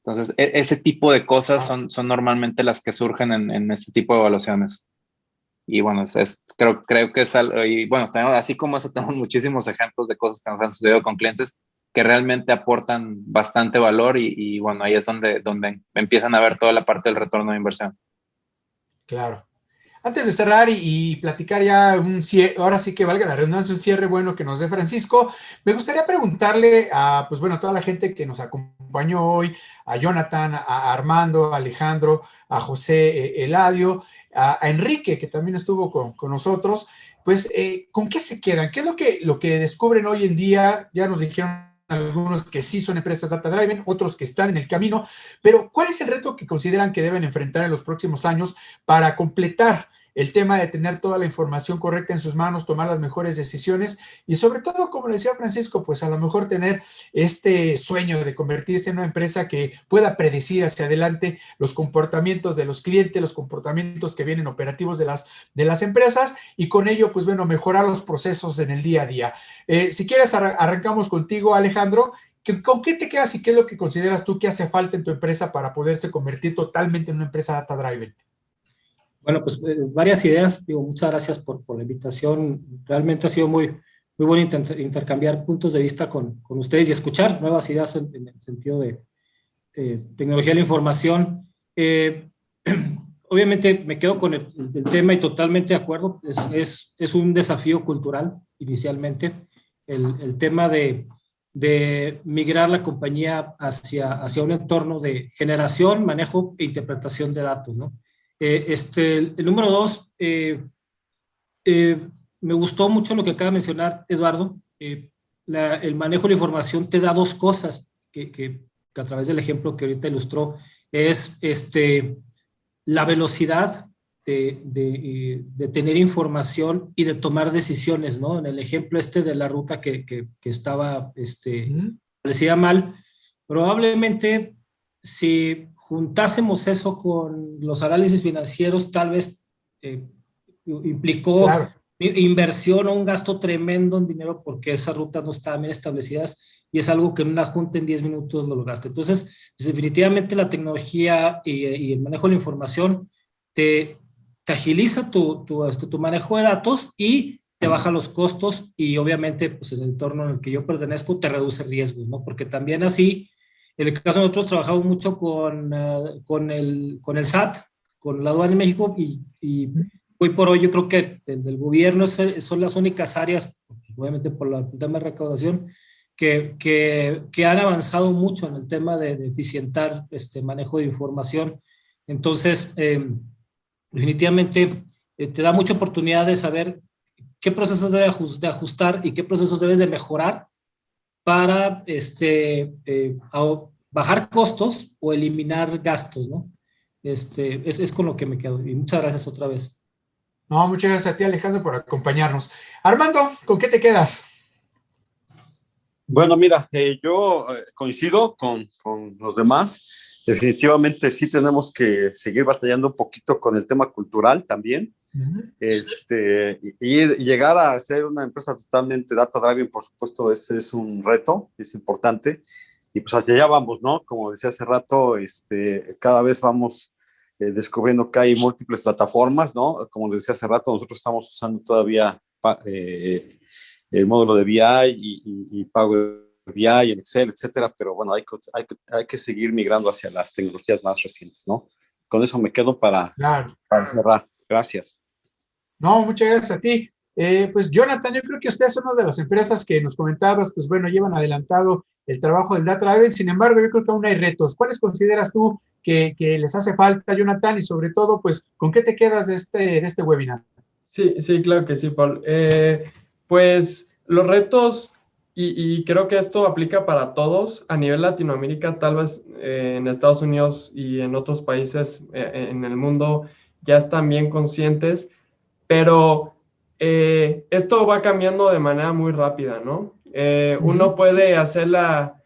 [SPEAKER 3] Entonces, ese tipo de cosas son normalmente las que surgen en este tipo de evaluaciones. Y bueno, creo que es algo, y bueno, así como eso, tenemos muchísimos ejemplos de cosas que nos han sucedido con clientes que realmente aportan bastante valor y bueno, ahí es donde empiezan a ver toda la parte del retorno de inversión.
[SPEAKER 1] Claro. Antes de cerrar y platicar ya ahora sí que valga la redundancia, un cierre bueno que nos dé Francisco, me gustaría preguntarle a, pues bueno, a toda la gente que nos acompañó hoy, a Jonathan, a Armando, a Alejandro, a José Eladio, a Enrique, que también estuvo con nosotros, pues, ¿con qué se quedan? ¿Qué es lo que descubren hoy en día? Ya nos dijeron algunos que sí son empresas Data Driven, otros que están en el camino, pero ¿cuál es el reto que consideran que deben enfrentar en los próximos años para completar el tema de tener toda la información correcta en sus manos, tomar las mejores decisiones y sobre todo, como decía Francisco, pues a lo mejor tener este sueño de convertirse en una empresa que pueda predecir hacia adelante los comportamientos de los clientes, los comportamientos que vienen operativos de las empresas y con ello, pues bueno, mejorar los procesos en el día a día. Si quieres, arrancamos contigo, Alejandro. ¿Con qué te quedas y qué es lo que consideras tú que hace falta en tu empresa para poderse convertir totalmente en una empresa data-driven?
[SPEAKER 4] Bueno, pues varias ideas. Digo, muchas gracias por la invitación. Realmente ha sido muy bueno intercambiar puntos de vista con ustedes y escuchar nuevas ideas en el sentido de tecnología de la información. Obviamente me quedo con el tema y totalmente de acuerdo. Es un desafío cultural inicialmente. El tema de migrar la compañía hacia un entorno de generación, manejo e interpretación de datos, ¿no? El número 2, me gustó mucho lo que acaba de mencionar Eduardo. El manejo de la información te da dos cosas que a través del ejemplo que ahorita ilustró, es la velocidad de tener información y de tomar decisiones, ¿no? En el ejemplo de la ruta que estaba, parecía mal, probablemente si juntásemos eso con los análisis financieros, tal vez implicó
[SPEAKER 1] Claro.
[SPEAKER 4] Inversión o un gasto tremendo en dinero porque esas rutas no estaban bien establecidas y es algo que en una junta en 10 minutos lo lograste. Entonces, definitivamente la tecnología y el manejo de la información te agiliza tu manejo de datos y te baja los costos y obviamente pues en el entorno en el que yo pertenezco te reduce riesgos, ¿no? Porque también así, en el caso de nosotros trabajamos mucho con el SAT, con la aduana en México y hoy por hoy yo creo que del gobierno son las únicas áreas, obviamente por el tema de recaudación, que han avanzado mucho en el tema de eficientar manejo de información. Entonces, definitivamente te da mucha oportunidad de saber qué procesos debes de ajustar y qué procesos debes de mejorar para bajar costos o eliminar gastos, ¿no? Es con lo que me quedo. Y muchas gracias otra vez.
[SPEAKER 1] No, muchas gracias a ti, Alejandro, por acompañarnos. Armando, ¿con qué te quedas?
[SPEAKER 8] Bueno, mira, yo coincido con los demás. Definitivamente sí tenemos que seguir batallando un poquito con el tema cultural también. Llegar a ser una empresa totalmente data-driven, por supuesto, ese es un reto, es importante. Y pues hacia allá vamos, ¿no? Como decía hace rato, cada vez vamos descubriendo que hay múltiples plataformas, ¿no? Como les decía hace rato, nosotros estamos usando todavía el módulo de BI y Power BI en Excel, etcétera, pero bueno, hay que seguir migrando hacia las tecnologías más recientes, ¿no? Con eso me quedo para cerrar. Gracias.
[SPEAKER 1] No, muchas gracias a ti. Pues Jonathan, yo creo que ustedes son una de las empresas que nos comentabas, pues bueno, llevan adelantado el trabajo del Data Driven, sin embargo, yo creo que aún hay retos. ¿Cuáles consideras tú que les hace falta, Jonathan? Y sobre todo, pues, ¿con qué te quedas de este webinar?
[SPEAKER 7] Sí, claro que sí, Paul. Pues los retos, y creo que esto aplica para todos, a nivel Latinoamérica, tal vez en Estados Unidos y en otros países en el mundo ya están bien conscientes, pero esto va cambiando de manera muy rápida, ¿no? Uno puede hacer la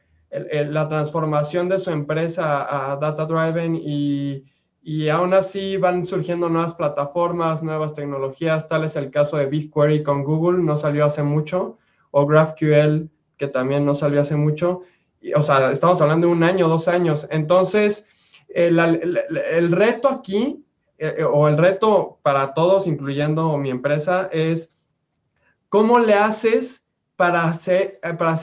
[SPEAKER 7] transformación de su empresa a Data Driven y aún así van surgiendo nuevas plataformas, nuevas tecnologías. Tal es el caso de BigQuery con Google, no salió hace mucho, o GraphQL, que también no salió hace mucho. O sea, estamos hablando de 1 año, 2 años. Entonces, el reto aquí, o el reto para todos, incluyendo mi empresa, es cómo le haces para hacer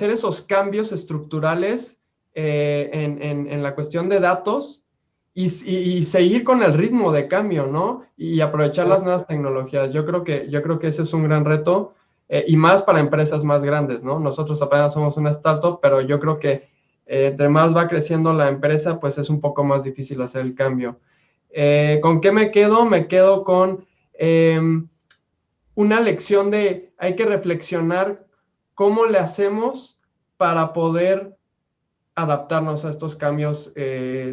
[SPEAKER 7] esos cambios estructurales en la cuestión de datos y seguir con el ritmo de cambio, ¿no? Y aprovechar las nuevas tecnologías. Yo creo que ese es un gran reto y más para empresas más grandes, ¿no? Nosotros apenas somos una startup, pero yo creo que entre más va creciendo la empresa, pues es un poco más difícil hacer el cambio. ¿Con qué me quedo? Me quedo con una lección de hay que reflexionar cómo le hacemos para poder adaptarnos a estos cambios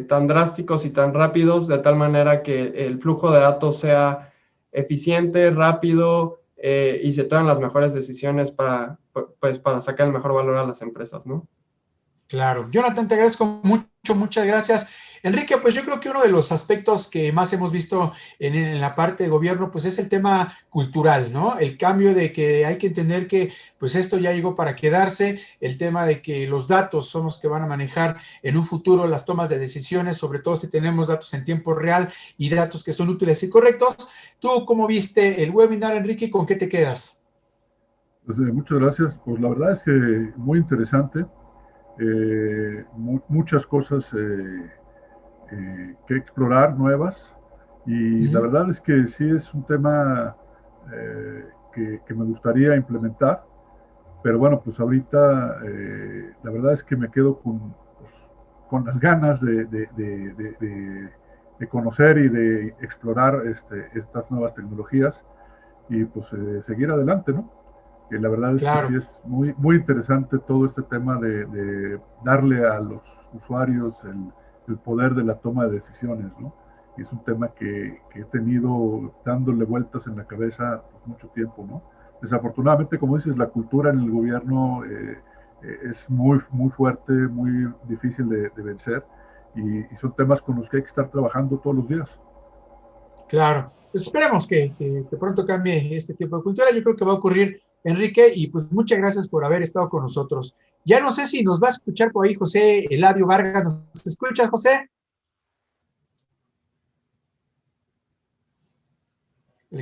[SPEAKER 7] tan drásticos y tan rápidos, de tal manera que el flujo de datos sea eficiente, rápido, y se toman las mejores decisiones para sacar el mejor valor a las empresas, ¿no?
[SPEAKER 1] Claro. Jonathan, te agradezco mucho, muchas gracias. Enrique, pues yo creo que uno de los aspectos que más hemos visto en la parte de gobierno, pues es el tema cultural, ¿no? El cambio de que hay que entender que pues esto ya llegó para quedarse, el tema de que los datos son los que van a manejar en un futuro las tomas de decisiones, sobre todo si tenemos datos en tiempo real y datos que son útiles y correctos. ¿Tú cómo viste el webinar, Enrique? ¿Con qué te quedas?
[SPEAKER 5] Pues, muchas gracias. Pues la verdad es que muy interesante. Muchas cosas que explorar nuevas y la verdad es que sí es un tema que me gustaría implementar, pero bueno, pues ahorita la verdad es que me quedo con las ganas de conocer y de explorar estas nuevas tecnologías y pues seguir adelante, ¿no? Que la verdad es que sí es muy, muy interesante todo este tema de darle a los usuarios el poder de la toma de decisiones, ¿no? Y es un tema que he tenido dándole vueltas en la cabeza pues, mucho tiempo, ¿no? Desafortunadamente, como dices, la cultura en el gobierno es muy, muy fuerte, muy difícil de vencer y son temas con los que hay que estar trabajando todos los días.
[SPEAKER 1] Claro, pues esperemos que pronto cambie este tipo de cultura. Yo creo que va a ocurrir, Enrique, y pues muchas gracias por haber estado con nosotros. Ya no sé si nos va a escuchar por ahí José Eladio Vargas. ¿Nos escuchas, José?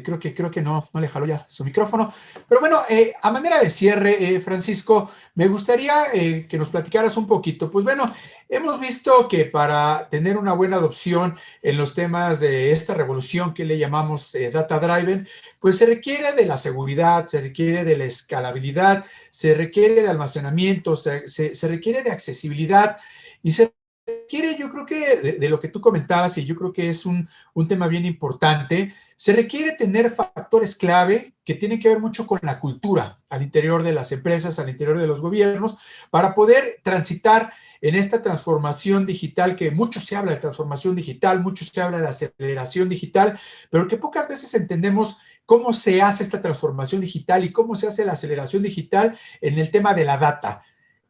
[SPEAKER 1] Creo que no le jaló ya su micrófono. Pero bueno, a manera de cierre, Francisco, me gustaría que nos platicaras un poquito. Pues bueno, hemos visto que para tener una buena adopción en los temas de esta revolución que le llamamos Data Driven, pues se requiere de la seguridad, se requiere de la escalabilidad, se requiere de almacenamiento, se requiere de accesibilidad y se requiere, yo creo que de lo que tú comentabas, y yo creo que es un tema bien importante, se requiere tener factores clave que tienen que ver mucho con la cultura al interior de las empresas, al interior de los gobiernos, para poder transitar en esta transformación digital, que mucho se habla de transformación digital, mucho se habla de aceleración digital, pero que pocas veces entendemos cómo se hace esta transformación digital y cómo se hace la aceleración digital en el tema de la data.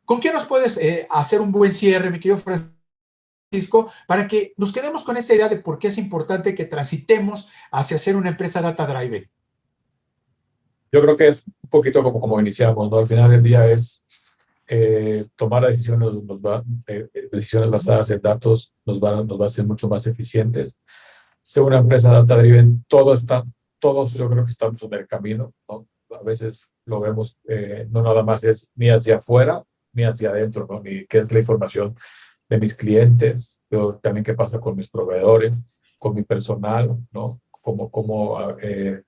[SPEAKER 1] ¿Con qué nos puedes hacer un buen cierre, mi querido Francisco, para que nos quedemos con esa idea de por qué es importante que transitemos hacia ser una empresa data driven?
[SPEAKER 2] Yo creo que es un poquito como iniciamos, ¿no? Al final del día es tomar decisiones, decisiones basadas en datos nos va a hacer mucho más eficientes. Ser una empresa data driven, todos yo creo que estamos en el camino, ¿no? A veces lo vemos, no nada más es ni hacia afuera ni hacia adentro, ¿no? Ni qué es la información de mis clientes, pero también qué pasa con mis proveedores, con mi personal, ¿no? Cómo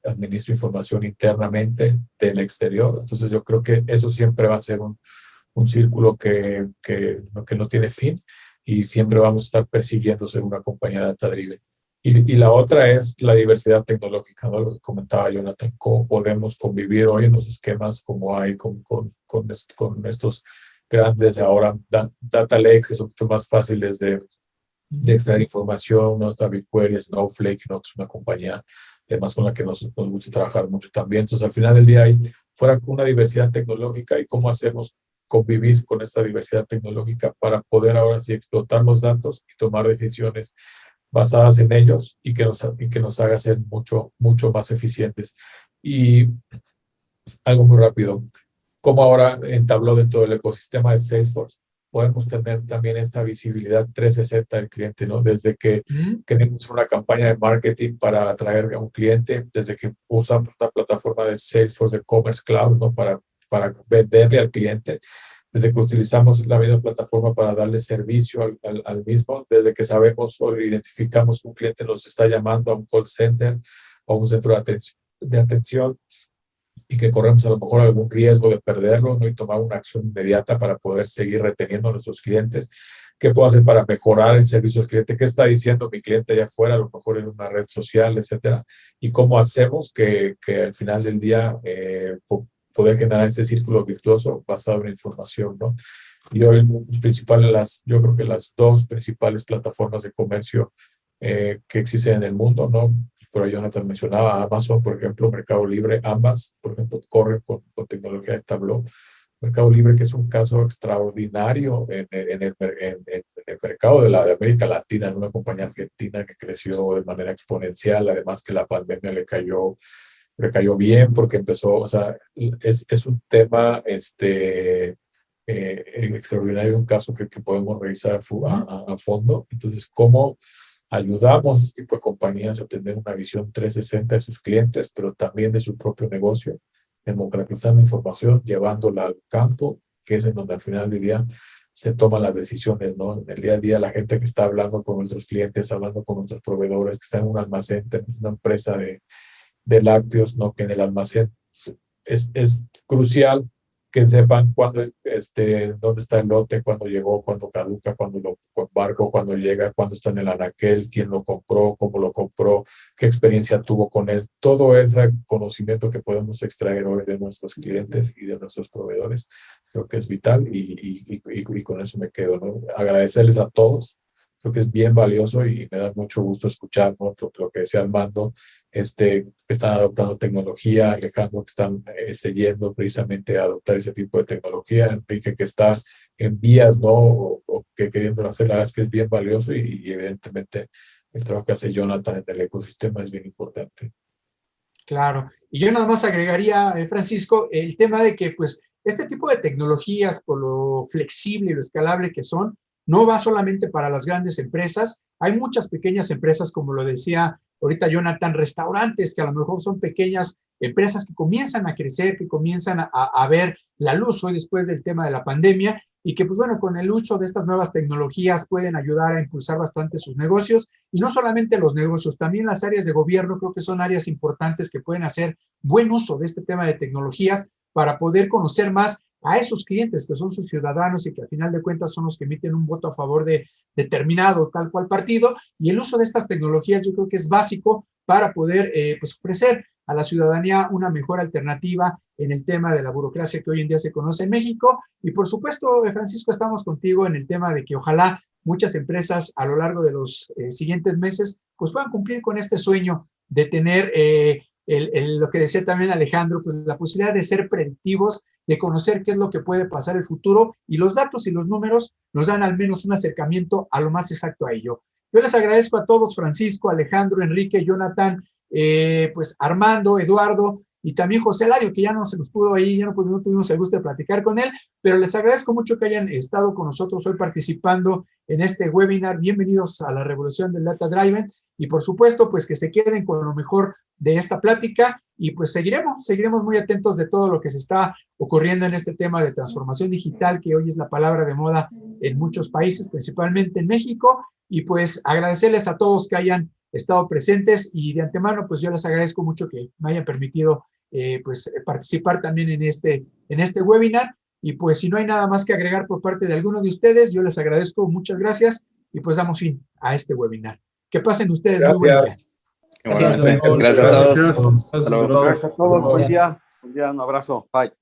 [SPEAKER 2] administro información internamente del exterior. Entonces yo creo que eso siempre va a ser un círculo que no tiene fin y siempre vamos a estar persiguiendo ser una compañía data-driven. Y la otra es la diversidad tecnológica, ¿no? Lo que comentaba Jonathan, cómo podemos convivir hoy en los esquemas como hay con estos grandes ahora data lakes que son mucho más fáciles de extraer información, ¿no? Está BigQuery, Snowflake, ¿no? Que es una compañía además con la que nos gusta trabajar mucho también. Entonces, al final del día hay fuera una diversidad tecnológica y cómo hacemos convivir con esta diversidad tecnológica para poder ahora sí explotar los datos y tomar decisiones basadas en ellos y que nos haga ser mucho más eficientes. Y algo muy rápido, como ahora entabló dentro del ecosistema de Salesforce, podemos tener también esta visibilidad 360 del cliente, ¿no? Desde que queremos una campaña de marketing para atraer a un cliente, desde que usamos una plataforma de Salesforce de Commerce Cloud, ¿no? Para venderle al cliente, desde que utilizamos la misma plataforma para darle servicio al mismo, desde que sabemos o identificamos que un cliente nos está llamando a un call center o un centro de atención y que corremos a lo mejor algún riesgo de perderlo, ¿no? Y tomar una acción inmediata para poder seguir reteniendo a nuestros clientes. ¿Qué puedo hacer para mejorar el servicio al cliente? ¿Qué está diciendo mi cliente allá afuera, a lo mejor en una red social, etcétera? Y cómo hacemos que al final del día poder generar este círculo virtuoso basado en información, ¿no? Y hoy yo creo que las dos principales plataformas de comercio que existen en el mundo, ¿no? por ahí Jonathan mencionaba Amazon, por ejemplo, Mercado Libre, ambas, por ejemplo, corren con tecnología de Tableau. Mercado Libre, que es un caso extraordinario en el mercado de América Latina, en una compañía argentina que creció de manera exponencial, además que la pandemia le cayó bien porque empezó, o sea, es un tema extraordinario, un caso que podemos revisar a fondo. Entonces, ¿cómo ayudamos a este tipo de compañías a tener una visión 360 de sus clientes, pero también de su propio negocio, democratizando información, llevándola al campo, que es en donde al final del día se toman las decisiones, ¿no? En el día a día, la gente que está hablando con nuestros clientes, hablando con nuestros proveedores, que está en un almacén, tenemos una empresa de lácteos, ¿no? Que en el almacén es crucial que sepan cuándo, dónde está el lote, cuándo llegó, cuándo caduca, cuándo lo embarco, cuándo llega, cuándo está en el anaquel, quién lo compró, cómo lo compró, qué experiencia tuvo con él. Todo ese conocimiento que podemos extraer hoy de nuestros clientes y de nuestros proveedores, creo que es vital y con eso me quedo, ¿no? Agradecerles a todos. Creo que es bien valioso y me da mucho gusto escuchar, ¿no? Lo que decía Armando, que están adoptando tecnología, Alejandro, que están yendo precisamente a adoptar ese tipo de tecnología, Enrique, que está en vías, ¿no? O que queriendo hacer, la verdad es que es bien valioso y evidentemente el trabajo que hace Jonathan en el ecosistema es bien importante.
[SPEAKER 1] Claro. Y yo nada más agregaría, Francisco, el tema de que, pues, este tipo de tecnologías, por lo flexible y lo escalable que son, no va solamente para las grandes empresas. Hay muchas pequeñas empresas, como lo decía ahorita Jonathan, restaurantes que a lo mejor son pequeñas empresas que comienzan a crecer, que comienzan a ver la luz hoy después del tema de la pandemia y que, pues bueno, con el uso de estas nuevas tecnologías pueden ayudar a impulsar bastante sus negocios. Y no solamente los negocios, también las áreas de gobierno creo que son áreas importantes que pueden hacer buen uso de este tema de tecnologías para poder conocer más a esos clientes que son sus ciudadanos y que al final de cuentas son los que emiten un voto a favor de determinado tal cual partido. Y el uso de estas tecnologías yo creo que es básico para poder pues ofrecer a la ciudadanía una mejor alternativa en el tema de la burocracia que hoy en día se conoce en México. Y por supuesto, Francisco, estamos contigo en el tema de que ojalá muchas empresas a lo largo de los siguientes meses pues puedan cumplir con este sueño de tener lo que decía también Alejandro, pues la posibilidad de ser predictivos, de conocer qué es lo que puede pasar en el futuro, y los datos y los números nos dan al menos un acercamiento a lo más exacto a ello. Yo les agradezco a todos, Francisco, Alejandro, Enrique, Jonathan, pues Armando, Eduardo, y también José Lario, que ya no se nos pudo ahí, ya no tuvimos el gusto de platicar con él, pero les agradezco mucho que hayan estado con nosotros hoy participando en este webinar. Bienvenidos a la revolución del Data Driven, y por supuesto, pues que se queden con lo mejor de esta plática, y pues seguiremos muy atentos de todo lo que se está ocurriendo en este tema de transformación digital, que hoy es la palabra de moda en muchos países, principalmente en México, y pues agradecerles a todos que hayan estado presentes, y de antemano pues yo les agradezco mucho que me hayan permitido pues participar también en este webinar. Y pues si no hay nada más que agregar por parte de alguno de ustedes, yo les agradezco, muchas gracias, y pues damos fin a este webinar. Que pasen ustedes muy buen día.
[SPEAKER 3] Gracias a todos.
[SPEAKER 8] Gracias a todos. Buen día. Un abrazo. Bye.